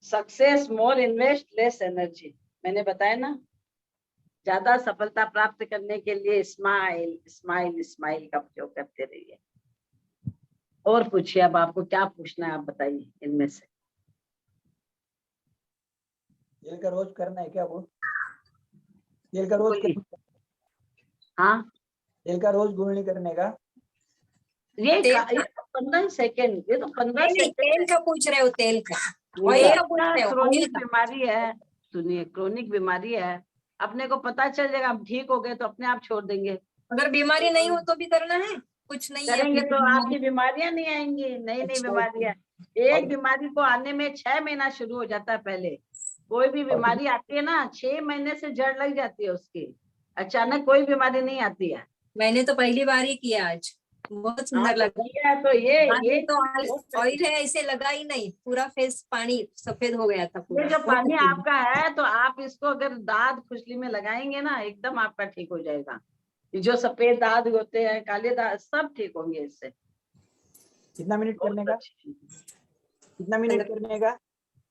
सक्सेस मोर इन्वेस्ट लेस एनर्जी, मैंने बताया ना, ज्यादा सफलता प्राप्त करने के लिए स्माइल स्माइल स्माइल का प्रयोग करते रहिए। और पूछिए, अब आपको क्या पूछना है आप बताइए इनमें से। तेल का रोज करना है क्या वो? तेल का रोज बोलिए। हाँ, तेल का रोज गुणनी करने का? ये तेल 15 सेकेंड, ये तो 15 नहीं नहीं, तेल सेकेंड। का पूछ रहे हो, तेल का। ये ऑयल का पूछ अपना रहे हो, ऑयल क्रोनिक का। बीमारी है, सुनिए, क्रोनिक बीमारी है, अपने को पता चल जाएगा, हम ठीक हो गए तो अपने आप छोड़ देंगे। अगर बीमारी नहीं हो तो भी करना है, कुछ नहीं है करेंगे अपनी तो बीमारी। आपकी बीमारियां नहीं आएंगी, नई नई अच्छा, बीमारियां। एक बीमारी को आने में 6 महीना शुरू हो जाता है पहले। कोई भी बीमारी आती है ना, 6 महीने से जड़ लग जाती है उसकी, अचानक कोई बीमारी नहीं आती है। मैंने तो पहली बार ही किया आज, बहुत हाँ, सुंदर तो लगा। किया है तो ये तो ऑयल है, ऐसे लगा ही नहीं, पूरा फेस पानी सफेद हो गया था ये पूरा। जो बहुत पानी अच्छी। आपका है तो आप इसको अगर दाद खुजली में लगाएंगे ना, एकदम आपका ठीक हो जाएगा। ये जो सफेद दाग होते हैं, काले दाग, सब ठीक होंगे इससे। कितना मिनट करने का? कितना मिनट करने का?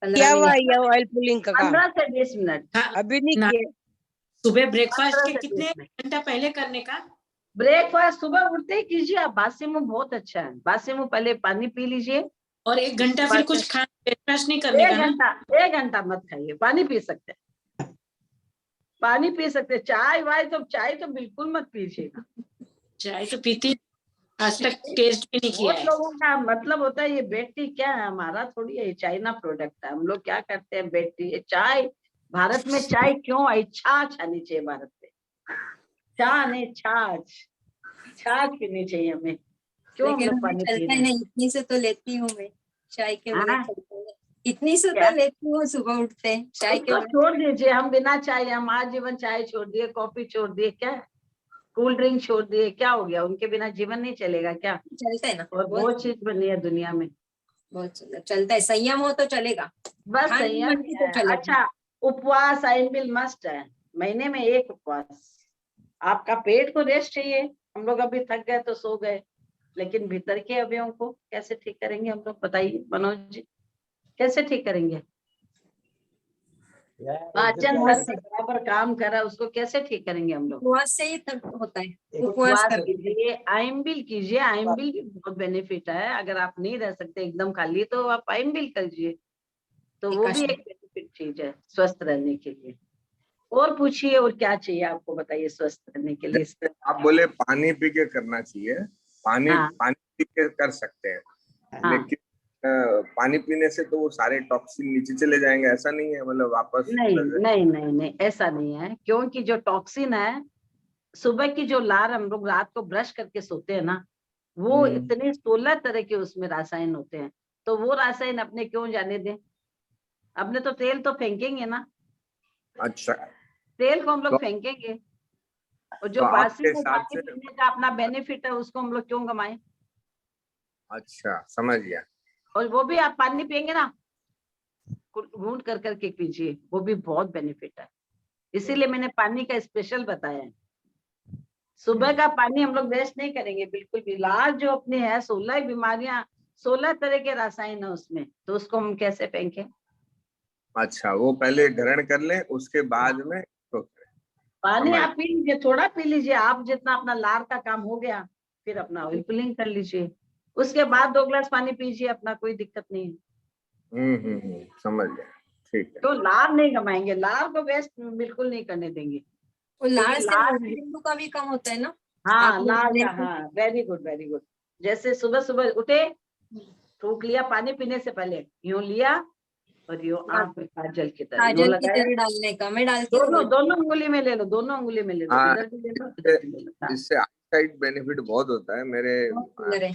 15 क्या हुआ मिनट। ये ऑयल पुलिंग का काम? 15 से 20 मिनट, अभी नहीं ना- किए? सुबह ब्रेकफास्ट 15 के से कितने 20 मिनट। घंटा पहले करने का? ब्रेकफास्ट सुबह उठते ही कीजिए आप, बासी मुंह बहुत अच्छा है, बासी मुंह पहले पानी पी लीजिए। और 1 घंटा उसके फिर बाद कुछ खाना ब्रेकफास्ट नहीं करने का ना? 1 घंटा मत खाइए, पानी पी सकते हैं, पानी पी सकते हैं। चाय तो बिल्कुल मत पीजिएगा। चाय तो पीती, आज तक टेस्ट भी नहीं किया बहुत है। लोगों का मतलब होता है ये बेड टी, क्या है, हमारा थोड़ी है, ये चाइना प्रोडक्ट है। हम लोग क्या करते हैं, बेड टी, ये चाय। भारत में चाय क्यों आई? छाछ आनी चाहिए भारत में, चाय नहीं, छाछ, छाछ पीनी चाहिए हमें। क्यों हम लेकिन लोग हमें पानी पी चलता रहे ही हैं? नहीं, इतनी से तो लेती हूँ मैं चाय के बगैर। हाँ? चलता ही नहीं। इतनी से क्या? तो लेती हूँ, सुबह उठते चाय के उसको बगैर। छोड़ दीजिए, हम बिना चाय, हम आजीवन चाय छोड़ दिए, कॉफी छोड़ दिए, क्या कूल ड्रिंक छोड़ दिए, क्या हो गया? उनके बिना जीवन नहीं चलेगा क्या? चलता है ना, और बहुत बहुत चीज बनी है दुनिया में, बहुत सुंदर चलता है। संयम हो तो चलेगा, बस खाने संयम मन ही की तो है। चलेगा। अच्छा, उपवास आइंबिल मस्ट है, महीने में 1 उपवास। आपका पेट को रेस्ट चाहिए, हम लोग अभी थक गए तो सो गए, लेकिन भीतर के अवयवों को कैसे ठीक करेंगे हम लोग? बताइए मनोज जी, कैसे ठीक करेंगे? पाचन उपवास तंत्र से, बराबर काम कर रहा है, उसको कैसे ठीक करेंगे हम लोग? उपवास से ही तक होता है। उपवास उपवास कर कीजिए, आइंबिल कीजिए, आइंबिल भी बहुत बेनिफिट है। अगर आप नहीं रह सकते एकदम खाली तो आप आइंबिल कीजिए, तो वो भी एकादशी। एक बेनिफिट चीज है स्वस्थ रहने के लिए। और पूछिए, और क्या चाहिए आपको, बताइए स्वस्थ रहने के लिए। जैसे आप बोले पानी पी के करना चाहिए, पानी हाँ। पानी पी के कर सकते हैं, हाँ। लेकिन पानी पीने से तो वो सारे टॉक्सिन नीचे चले जाएंगे, ऐसा नहीं है? मतलब वापस नहीं नहीं नहीं नहीं, ऐसा नहीं है, क्योंकि जो टॉक्सिन है, सुबह की जो लार हम लोग रात को ब्रश करके सोते हैं ना, वो इतने 16 तरह के उसमें रासायन होते हैं, तो वो रासायन अपने क्यों जाने दें? अपने तो तेल तो फेंकेंगे ना, अच्छा, तेल को हम लोग तो- फेंकेंगे, और तो जो बासी आपके में हिसाब पानी से, पीने का अपना बेनिफिट है, उसको हम लोग क्यों गमाएं? अच्छा समझ गया। और वो भी आप पानी पियेंगे ना, घूंट कर करके पीजिए, वो भी बहुत बेनिफिट है। इसीलिए मैंने पानी का स्पेशल बताया है। सुबह का पानी हम लोग वेस्ट नहीं करेंगे बिल्कुल भी। लाल जो अपने है, 16 बीमारियां, 16 तरह के रासायन है उसमें, तो उसको हम कैसे फेंकें? अच्छा, वो पहले ग्रहण कर लें, उसके बाद में तो पानी समझ। आप पी लीजिए, थोड़ा पी लीजिए, आप जितना अपना लार का काम हो गया, फिर अपना ऑयल पुलिंग कर लीजिए, उसके बाद 2 गिलास पानी पीजिए, अपना कोई दिक्कत नहीं है। समझ गया, ठीक है। तो लार नहीं गमाएंगे, लार को वेस्ट बिल्कुल नहीं करने देंगे। वो लाल क्योंकि से लार बिंदु का भी कम होता है ना। हाँ, आप लार लोग का, हाँ, वेरी गुड वेरी गुड। जैसे सुबह सुबह उठे, थूक लिया, पानी पीने से पहले यूं लिया, और यो आंख में काजल की तरह यो काजल की लगाया। तरह डालने का, मैं डालती हूँ दोनों रोज। दोनों उंगली में ले लो, दोनों उंगली में ले लो, हाँ, इधर भी ले लो, इधर भी ले लो। हाँ, इससे आईसाइट बेनिफिट बहुत होता है। मेरे बहुत सुंदर है।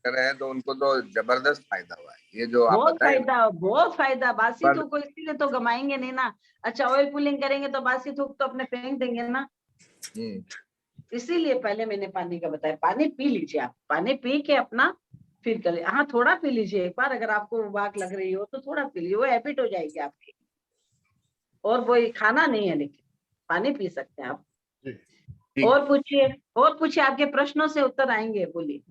कर हैं तो उनको तो जबरदस्त फायदा हुआ है, ये जो आप बहुत बताए। फायदा, बहुत फायदा। बासी पर- थूक को इसीलिए तो गमाएंगे नहीं ना। अच्छा ऑयल पुलिंग करेंगे तो बासी थूक तो अपने फेंक देंगे ना, इसीलिए पहले मैंने पानी का बताया। पानी पी लीजिए आप, पानी पी के अपना फिर करिए। हाँ थोड़ा पी लीजिए एक बार, अगर आपको वाक लग रही हो तो थोड़ा पी लीजिए, वो हैबिट हो जाएगी आपकी। और वो खाना नहीं है, लेकिन पानी पी सकते हैं आप। ठीक। और पूछिए, आपके प्रश्नों से उत्तर आएंगे, बोलिए।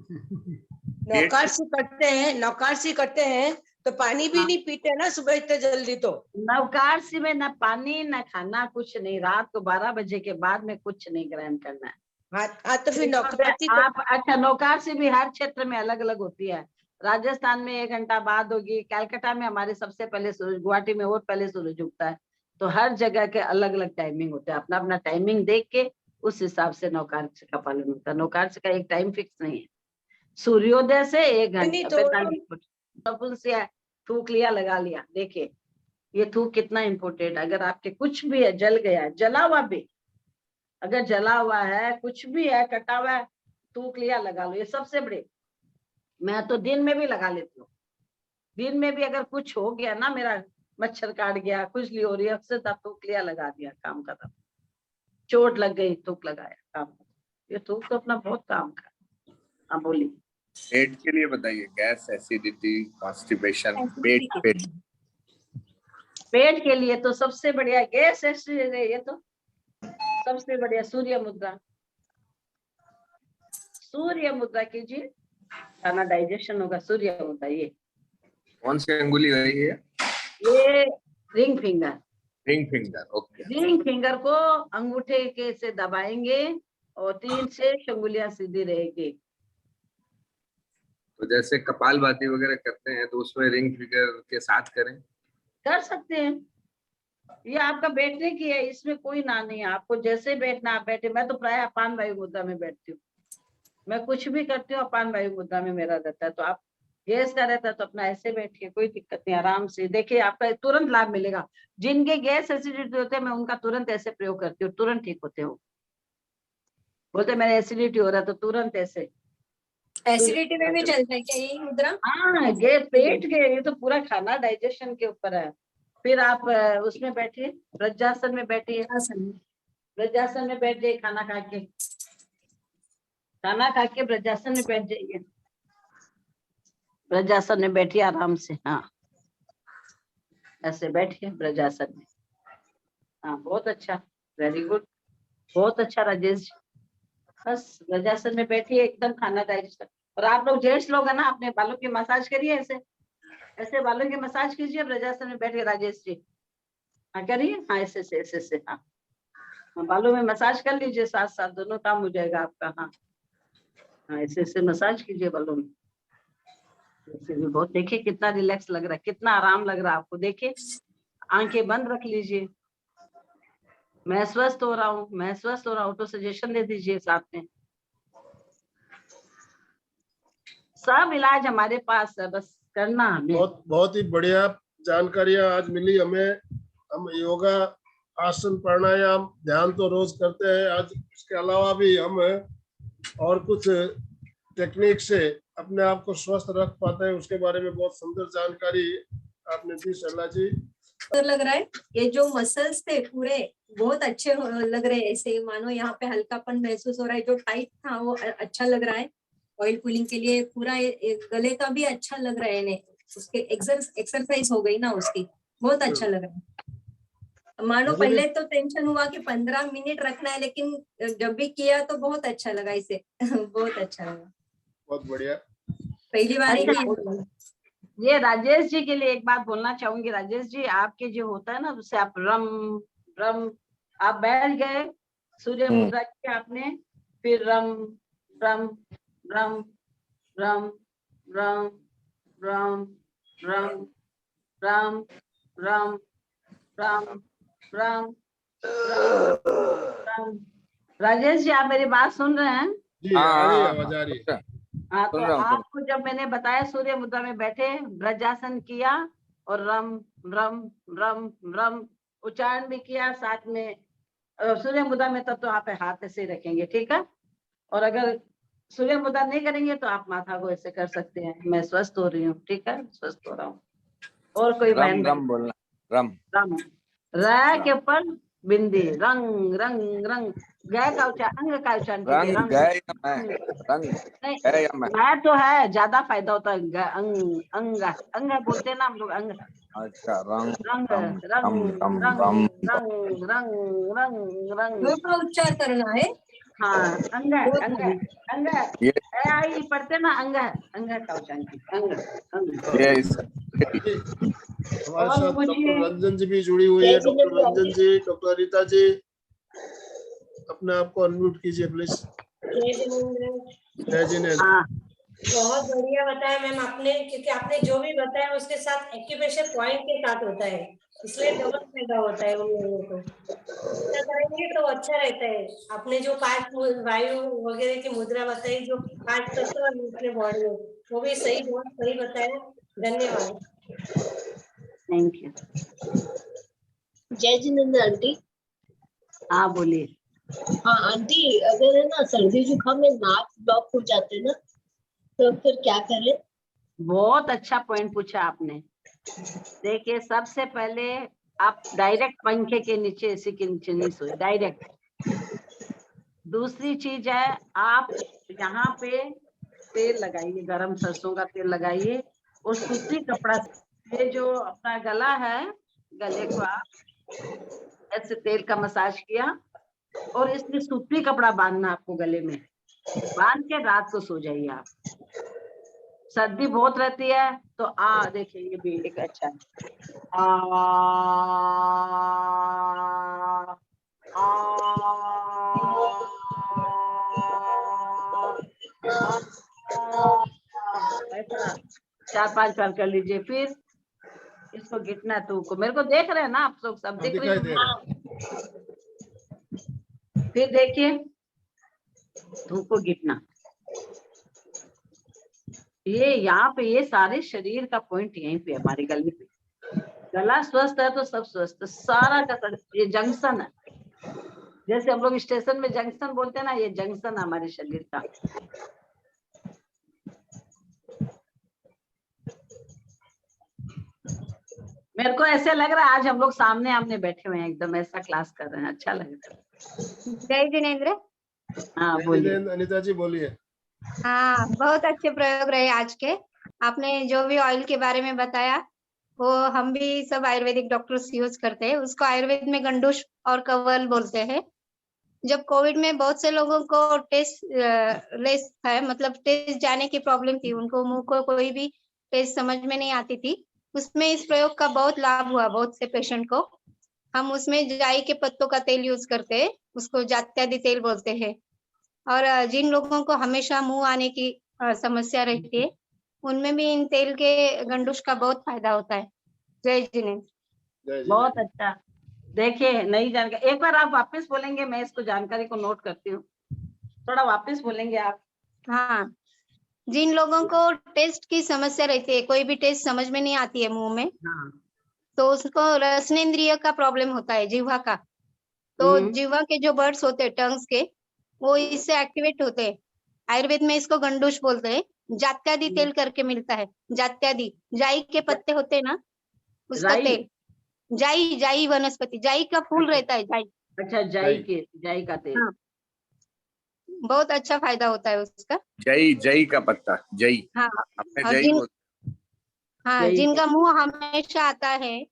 नौकारसी करते हैं तो पानी भी नहीं पीते ना सुबह इतने जल्दी। तो नवकारसी में न पानी न खाना, कुछ नहीं। रात को 12 बजे के बाद में कुछ नहीं ग्रहण करना है। हाँ तो फिर नौकारसी आप अच्छा, नौकारसी भी हर क्षेत्र में अलग अलग होती है। राजस्थान में 1 घंटा बाद होगी, कलकत्ता में हमारे सबसे पहले सूरज, गुवाहाटी में और पहले सूरज उगता है। तो हर जगह के अलग अलग टाइमिंग होते हैं, अपना अपना टाइमिंग देख के उस हिसाब से नौकारसी का पालन होता है। नौकारसी का एक टाइम फिक्स नहीं है। सूर्योदय से 1 घंटा 45 मिनट से थूक लिया, लगा लिया। देखिए ये थूक कितना इम्पोर्टेंट। अगर आपके कुछ भी है, जल गया है, जला हुआ भी, अगर जला हुआ है, कुछ भी है, कटा हुआ है, थूक लिया, लगा लो। ये सबसे बड़े, मैं तो दिन में भी लगा लेती हूँ। दिन में भी अगर कुछ हो गया ना, मेरा मच्छर काट गया, खुजली हो रही है, अक्सर थूक लिया, लगा दिया, काम खत्म। चोट लग गई, थूक लगाया, काम खत्म। ये थूक तो अपना बहुत काम का। हाँ बोलिए। पेट के लिए बताइए, गैस, एसिडिटी, कॉन्स्टिपेशन, पेट के लिए तो सबसे बढ़िया गैस एसिडिटी, ये तो सबसे बढ़िया सूर्य मुद्रा। सूर्य मुद्रा कीजिए, खाना डाइजेशन होगा। सूर्य मुद्रा, ये कौन सी अंगुली है ये ring finger. Ring finger, okay. Ring finger को अंगूठे के से दबाएंगे और 3 से अंगुलियां सीधी रहेगी। तो जैसे कपालभाति वगैरह करते हैं तो उसमें रिंग फिंगर के साथ करें, कर सकते हैं। ये आपका बैठने की है, इसमें कोई ना नहीं है। आपको जैसे बैठना आप बैठे। मैं तो प्राय अपान वायु मुद्रा में बैठती हूँ। मैं कुछ भी करती हूँ अपान वायु मुद्रा में मेरा रहता है। तो आप गैस का रहता है तो अपना ऐसे बैठिए, कोई दिक्कत नहीं, आराम से। देखिए आपका तुरंत लाभ मिलेगा। जिनके गैस एसिडिटी होते हैं, मैं उनका तुरंत ऐसे प्रयोग करती हूँ, तुरंत ठीक होते हो। बोलते मेरे एसिडिटी हो रहा है तो तुरंत ऐसे। एसिडिटी में भी चलता है क्या यही मुद्रा? हाँ, गैस पेट के, ये तो पूरा खाना डाइजेशन के ऊपर है। फिर आप उसमें बैठिए, वज्रासन में बैठिए। वज्रासन में बैठ जाइए, खाना खा के वज्रासन में बैठ जाइए। वज्रासन में बैठिए आराम से। हाँ ऐसे बैठिए वज्रासन में। हाँ बहुत अच्छा, वेरी गुड, बहुत अच्छा राजेश जी। बस वज्रासन में बैठिए, एकदम खाना डाइजेस्ट। और आप लोग जेंट्स लोग है ना, अपने बालों की मसाज करिए, ऐसे ऐसे बालों की मसाज कीजिए वज्रासन में बैठिए। राजेश जी हाँ करिए, हाँ ऐसे से, ऐसे से। हाँ बालों में मसाज कर लीजिए, साथ साथ दोनों काम हो जाएगा आपका। हाँ हाँ ऐसे ऐसे मसाज कीजिए बालों में, ऐसे भी बहुत। देखिए कितना रिलैक्स लग रहा है, कितना आराम लग रहा है आपको। देखिए आंखें बंद रख लीजिए। मैं स्वस्थ हो रहा हूँ, मैं स्वस्थ हो रहा हूँ, तो सजेशन दे दीजिए साथ में। सब इलाज हमारे पास है, बस करना हमें। बहुत ही बढ़िया जानकारियां आज मिली हमें। हम योगा, आसन, प्राणायाम, ध्यान तो रोज करते हैं। आज इसके अलावा भी हम और कुछ टेक्निक से अपने आप को स्वस्थ रख पाते हैं, उसके बारे में बहुत सुंदर जानकारी आपने दी शैला जी। तो लग रहा है ये जो मसल्स थे पूरे बहुत अच्छे लग रहे हैं, ऐसे मानो यहाँ पे हल्कापन महसूस हो रहा है। जो टाइट था वो अच्छा लग रहा है। ऑयल पुलिंग के लिए पूरा गले का भी अच्छा लग रहा है इन्हें। उसके एक्सरसाइज हो गई ना उसकी, बहुत अच्छा लग रहा है। मानो पहले तो टेंशन हुआ कि 15 मिनट रखना है, लेकिन जब भी किया तो बहुत अच्छा लगा इसे। बहुत अच्छा लगा, बहुत बढ़िया। पहली बार ही। ये राजेश जी के लिए एक बात बोलना चाहूंगी। राजेश जी आपके जो होता है ना, उससे आप रम आप बैठ गए, सूर्य मुद्रा की आपने, फिर रम रम रम रम रम रम रम रम रम रम रम रम। राजेश जी आप मेरी बात सुन रहे हैं? जी आ रही है, आवाज आ रही है। हाँ तो आपको जब मैंने बताया सूर्य मुद्रा में बैठे, वज्रासन किया और रम रम रम रम उच्चारण भी किया साथ में। सूर्य मुद्रा में तब तो आप हाथ ऐसे ही रखेंगे, ठीक है। और अगर सूर्य मुद्रा नहीं करेंगे तो आप माथा को ऐसे कर सकते हैं। मैं स्वस्थ हो रही हूँ, ठीक है, स्वस्थ हो रहा हूँ। और कोई रम बहन रम बोलना, रम रम र के ऊपर बिंदी, रंग रंग रंग। गय का उच्चारण, अंग का उच्चारण कीजिए, रंग रंग गए या मैं, रंग नहीं, है या मैं। मैं तो है, ज्यादा फायदा होता है। अंग अंग अंग बोलते हैं ना हम लोग, अंग अच्छा, रंग रंग रम रंग रम रंग रम रंग रंग रंग रंग। दो का उच्चार करना है। हाँ, अंग दो अंग का। अंग ये आई पढ़ते ना, अंग अंग का उच्चारण कीजिए, अंग अंग। ये इस हमारे और साथ पूछिए। डॉक्टर रंजन जी भी जुड़ी हुई है। डॉक्टर रंजन जी, डॉक्टर रीता जी, अपने आप को अनम्यूट कीजिए प्लीज। जय जिनेन्द्र। हाँ, बहुत बढ़िया बताया मैम आपने, क्योंकि आपने जो भी बताया उसके साथ एक्यूप्रेशर पॉइंट के साथ होता है, इसलिए डबल फायदा होता है उन लोगों को। ऐसा करेंगे तो अच्छा रहता है। आपने जो 5 वायु वगैरह की मुद्रा बताई, जो 5 तत्व अपने बॉडी में, वो भी सही, बहुत सही बताया। धन्यवाद। Thank you. जय जिनेन्द्र आंटी। हाँ बोलिए। हाँ आंटी, अगर है ना सर्दी जुकाम में नाक ब्लॉक हो जाते ना, तो फिर क्या करें? बहुत अच्छा पॉइंट पूछा आपने। देखिए, सबसे पहले आप डायरेक्ट पंखे के नीचे, एसी के नीचे नहीं सोए, डायरेक्ट। दूसरी चीज है, आप यहाँ पे तेल लगाइए, गरम सरसों का तेल लगाइए और सूती कपड़ा से, ये जो अपना गला है, गले को आप ऐसे तेल का मसाज किया और इसमें सूती कपड़ा बांधना आपको गले में, बांध के रात को सो जाइए आप। सर्दी बहुत रहती है तो देखिए ये भी एक अच्छा है। ऐसा 4-5 बार कर लीजिए। फिर इसको घिटना तू को, मेरे को देख रहे हैं ना आप लोग, सब दिख रही दिखाई दे हूँ। रहा फिर देखिए धूप को घिटना, ये यहाँ पे, ये सारे शरीर का पॉइंट यहीं पे हमारे गले पे। गला स्वस्थ है तो सब स्वस्थ, सारा का ये जंक्शन है। जैसे हम लोग स्टेशन में जंक्शन बोलते हैं ना, ये जंक्शन हमारे शरीर का। मेरे को ऐसे लग रहा है आज हम लोग सामने आमने बैठे हुए हैं, एकदम ऐसा क्लास कर रहे हैं, अच्छा लग रहा है। जय जिनेन्द्र। हाँ जय बोलिए। जिनेन्द्र, अनिता जी बोलिए। हाँ, बहुत अच्छे प्रयोग रहे आज के। आपने जो भी ऑयल के बारे में बताया, वो हम भी सब आयुर्वेदिक डॉक्टर्स यूज करते हैं। उसको आयुर्वेद में गंडूश और कवल बोलते हैं। जब कोविड में बहुत से लोगों को टेस्ट लेस है, मतलब टेस्ट जाने की प्रॉब्लम थी, उनको मुंह को कोई भी टेस्ट समझ में नहीं आती थी, उसमें इस प्रयोग का बहुत लाभ हुआ बहुत से पेशेंट को। हम उसमें जाई के पत्तों का तेल यूज करते हैं, उसको जात्यादि तेल बोलते हैं। और जिन लोगों को हमेशा मुंह आने की समस्या रहती है, उनमें भी इन तेल के गंडूश का बहुत फायदा होता है। जय जिनेन्द्र। बहुत अच्छा। देखिए नई जानकारी, एक बार आप वापस बोलेंगे, मैं इसको जानकारी को नोट करती हूँ, थोड़ा वापस बोलेंगे आप। हाँ, जिन लोगों को टेस्ट की समस्या रहती है, कोई भी टेस्ट समझ में नहीं आती है मुंह में, हाँ। तो उसको रसनेन्द्रिय का प्रॉब्लम होता है, जिह्वा का। तो जिह्वा के जो बर्ड्स होते हैं, टंग्स के, वो इससे एक्टिवेट होते हैं। आयुर्वेद में इसको गंडूश बोलते हैं। जात्यादि तेल करके मिलता है, जात्यादि, जाई के पत्ते होते हैं ना, उसका तेल। जाई, जाई वनस्पति, जाई का फूल रहता है, जाई। अच्छा, जाई का तेल। हाँ, बहुत अच्छा फायदा होता है उसका। जई का पत्ता, जई। हाँ, अपने और जई बोल। हाँ, जिनका मुंह हमेशा आता है,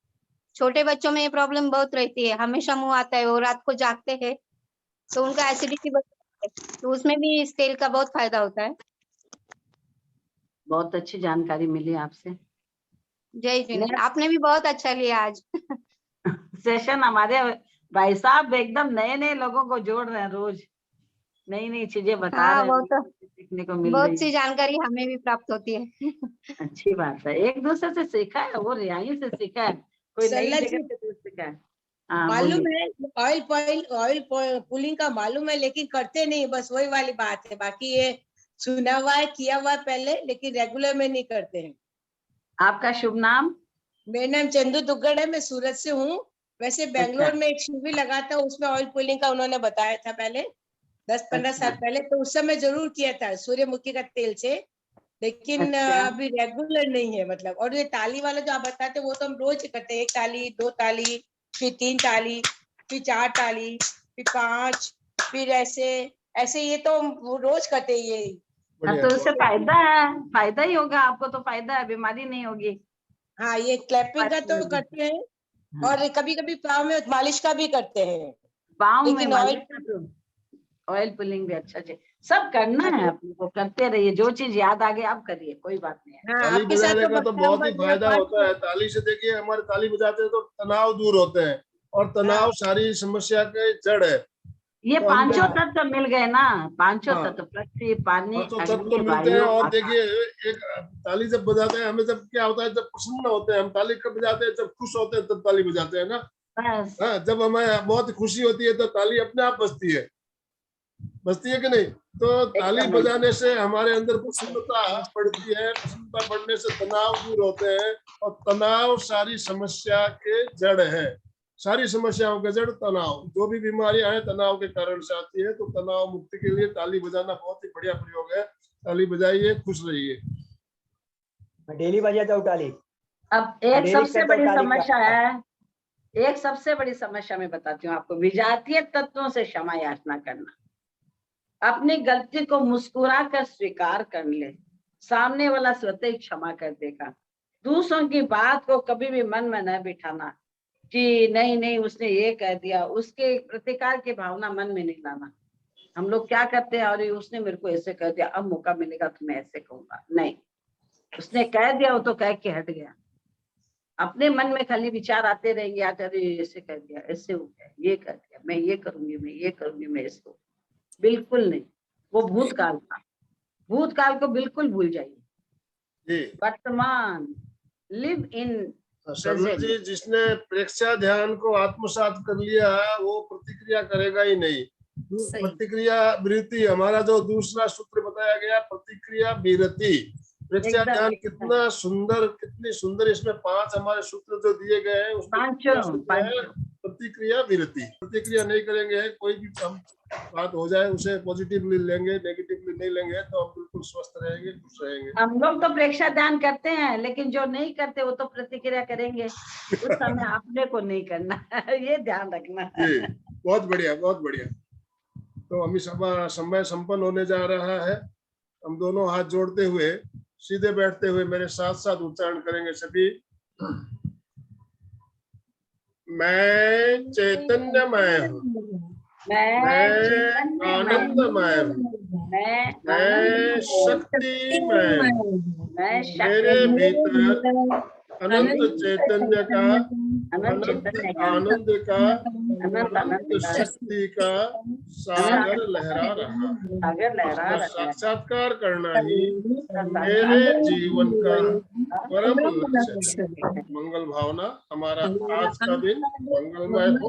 छोटे बच्चों में ये प्रॉब्लम बहुत रहती है, हमेशा मुंह आता है, वो रात को जागते हैं तो उनका एसिडिटी बढ़ती है, तो उसमें भी इस तेल का बहुत फायदा होता है। बहुत अच्छी जानकारी मिली आपसे। जय जिनेन्द्र। आपने भी बहुत अच्छा लिया आज। सेशन हमारे भाई साहब एकदम नए नए लोगों को जोड़ रहे हैं, रोज नई नई चीजें बता रहे हैं, तो सीखने को मिल बहुत रही सी जानकारी हमें भी प्राप्त होती है। अच्छी बात है, एक दूसरे से सीखा है, वो रियाई से सीखा है, कोई नई सरला जगह जी, से सीखा है। हाँ, मालूम है, ऑयल पुलिंग का मालूम है, लेकिन करते नहीं, बस वही वाली बात है। बाकी ये सुना हुआ है, किया हुआ है पहले, लेकिन रेगुलर में नहीं करते हैं। आपका शुभ नाम? मेरा नाम चंदू दुग्गड़ है, मैं सूरत से हूँ। वैसे बेंगलोर अच्छा। में एक शिविर लगा था, उसमें ऑयल पुलिंग का उन्होंने बताया था पहले 10-15 अच्छा। साल पहले, तो उस समय जरूर किया था सूर्यमुखी का तेल से, लेकिन अच्छा। अभी रेगुलर नहीं है मतलब। और ये ताली वाला जो आप बताते हैं वो तो हम रोज ही करते हैं, 1 ताली 2 ताली, फिर 3 ताली, फिर 4 ताली, फिर 5, फिर ऐसे ऐसे, ये तो हम वो रोज करते हैं ये। हाँ, बढ़िया तो उससे फायदा है, फायदा ही होगा आपको, तो फायदा है, बीमारी नहीं होगी। हाँ, ये क्लैपिंग का तो करते हैं, और कभी कभी पाँव में मालिश का भी करते हैं, पाँव में लेकिन मालिश ऑयल का तो ऑयल पुलिंग भी अच्छा है, सब करना है अपने को, करते रहिए, जो चीज याद आ गई आप करिए, कोई बात नहीं है। हाँ, ताली आपके साथ बजाने का तो बहुत ही बता फायदा होता है। ताली से देखिए, हमारे ताली बजाते हैं तो तनाव दूर होते हैं, और तनाव सारी समस्या के जड़ है। ये तो हम पांचों तत्व मिल गए ना, पांचों हाँ। तत्व, पृथ्वी, पानी, पांचों तत्व अग्नि, मिलते हैं। वायु, और आकाश। देखिए, एक ताली जब बजाते हैं, हमें जब क्या होता है, जब प्रसन्न होते हैं हम ताली कब बजाते हैं, जब खुश होते हैं तब ताली बजाते हैं ना। बस। हाँ, जब हमें बहुत खुशी होती है तो ताली अपने आप बजती है कि नहीं? तो ताली एकदम बजाने से हमारे अंदर प्रसन्नता बढ़ती है, प्रसन्नता बढ़ने से तनाव दूर होते हैं, और तनाव सारी समस्या के जड़ है। सारी समस्याओं के जड़ तनाव, जो भी बीमारियां हैं तनाव के कारण से आती है। तो तनाव मुक्ति के लिए ताली बजाना बहुत ही बढ़िया प्रयोग है। ताली बजाइए, खुश रहिए। मैं डेली बजाता हूँ ताली। अब एक डेली सबसे करता हूँ बड़ी ताली का। समस्या है, एक सबसे बड़ी समस्या मैं बताती हूँ आपको, विजातीय तत्वों से क्षमा याचना करना। अपनी गलती को मुस्कुरा कर स्वीकार कर ले, सामने वाला स्वतः ही क्षमा कर देगा। दूसरों की बात को कभी भी मन में न बिठाना कि नहीं नहीं उसने ये कह दिया, उसके प्रतिकार की भावना मन में नहीं लाना। हम लोग क्या करते हैं, अरे उसने मेरे को ऐसे कह दिया, अब मौका मिलेगा तो मैं ऐसे कहूंगा। नहीं, उसने कह दिया वो तो कह के हट गया। अपने मन में खाली विचार आते रहेंगे, आज अरे ऐसे कह दिया, ऐसे हो गया, ये कह दिया, मैं ये करूंगी, मैं ये करूंगी, मैं ऐसे। बिल्कुल नहीं, वो भूतकाल था, भूतकाल को बिल्कुल भूल जाइए। वर्तमान, लिव इन शर्मा जी, जिसने प्रेक्षा ध्यान को आत्मसात कर लिया वो प्रतिक्रिया करेगा ही नहीं। प्रतिक्रिया विरति, हमारा जो दूसरा सूत्र बताया गया, प्रतिक्रिया विरति। प्रेक्षा ध्यान कितना सुंदर, कितनी सुंदर, इसमें 5 हमारे सूत्र जो दिए गए हैं उसमें प्रतिक्रिया विरति। प्रतिक्रिया नहीं करेंगे, कोई भी हम बात हो जाए उसे पॉजिटिवली लेंगे, नेगेटिवली नहीं लेंगे, तो हम बिल्कुल स्वस्थ रहेंगे, खुश रहेंगे। हम लोग तो प्रेक्षा ध्यान करते हैं, लेकिन जो नहीं करते वो तो प्रतिक्रिया करेंगे, उस समय अपने को नहीं करना ये ध्यान रखना। जी, बहुत बढ़िया, बहुत बढ़िया। तो अभी समय संपन्न होने जा रहा है। हम दोनों हाथ जोड़ते हुए, सीधे बैठते हुए मेरे साथ साथ उच्चारण करेंगे सभी। मैं चैतन्यमय हूँ, मैं आनंदमय हूँ, मैं शक्तिमय हूँ, मेरे भीतर अनंत चैतन्य का, अनंत आनंद का, अनंत शक्ति का सागर लहरा रहा है। उसका साक्षात्कार करना ही मेरे जीवन का परम लक्ष्य है। मंगल भावना, हमारा आज का दिन मंगलमय हो,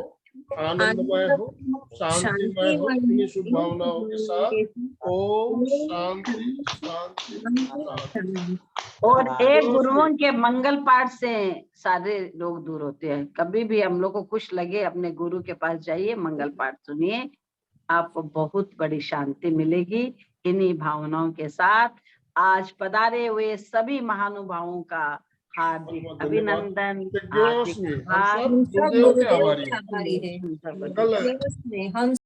आनंदमय हो, शांतिमय हो। इन्हीं शुभ भावनाओं के साथ ओम शांति शांति शांति। और एक गुरुओं के मंगल पाठ से सारे रोग दूर होते हैं। कभी भी हम लोग को कुछ लगे, अपने गुरु के पास जाइए, मंगल पाठ सुनिए, आपको बहुत बड़ी शांति मिलेगी। इन्हीं भावनाओं के साथ आज पधारे हुए सभी महानुभावों का हार्दिक अभिनंदन, हार्दिक आभार। आभारी हैं। हम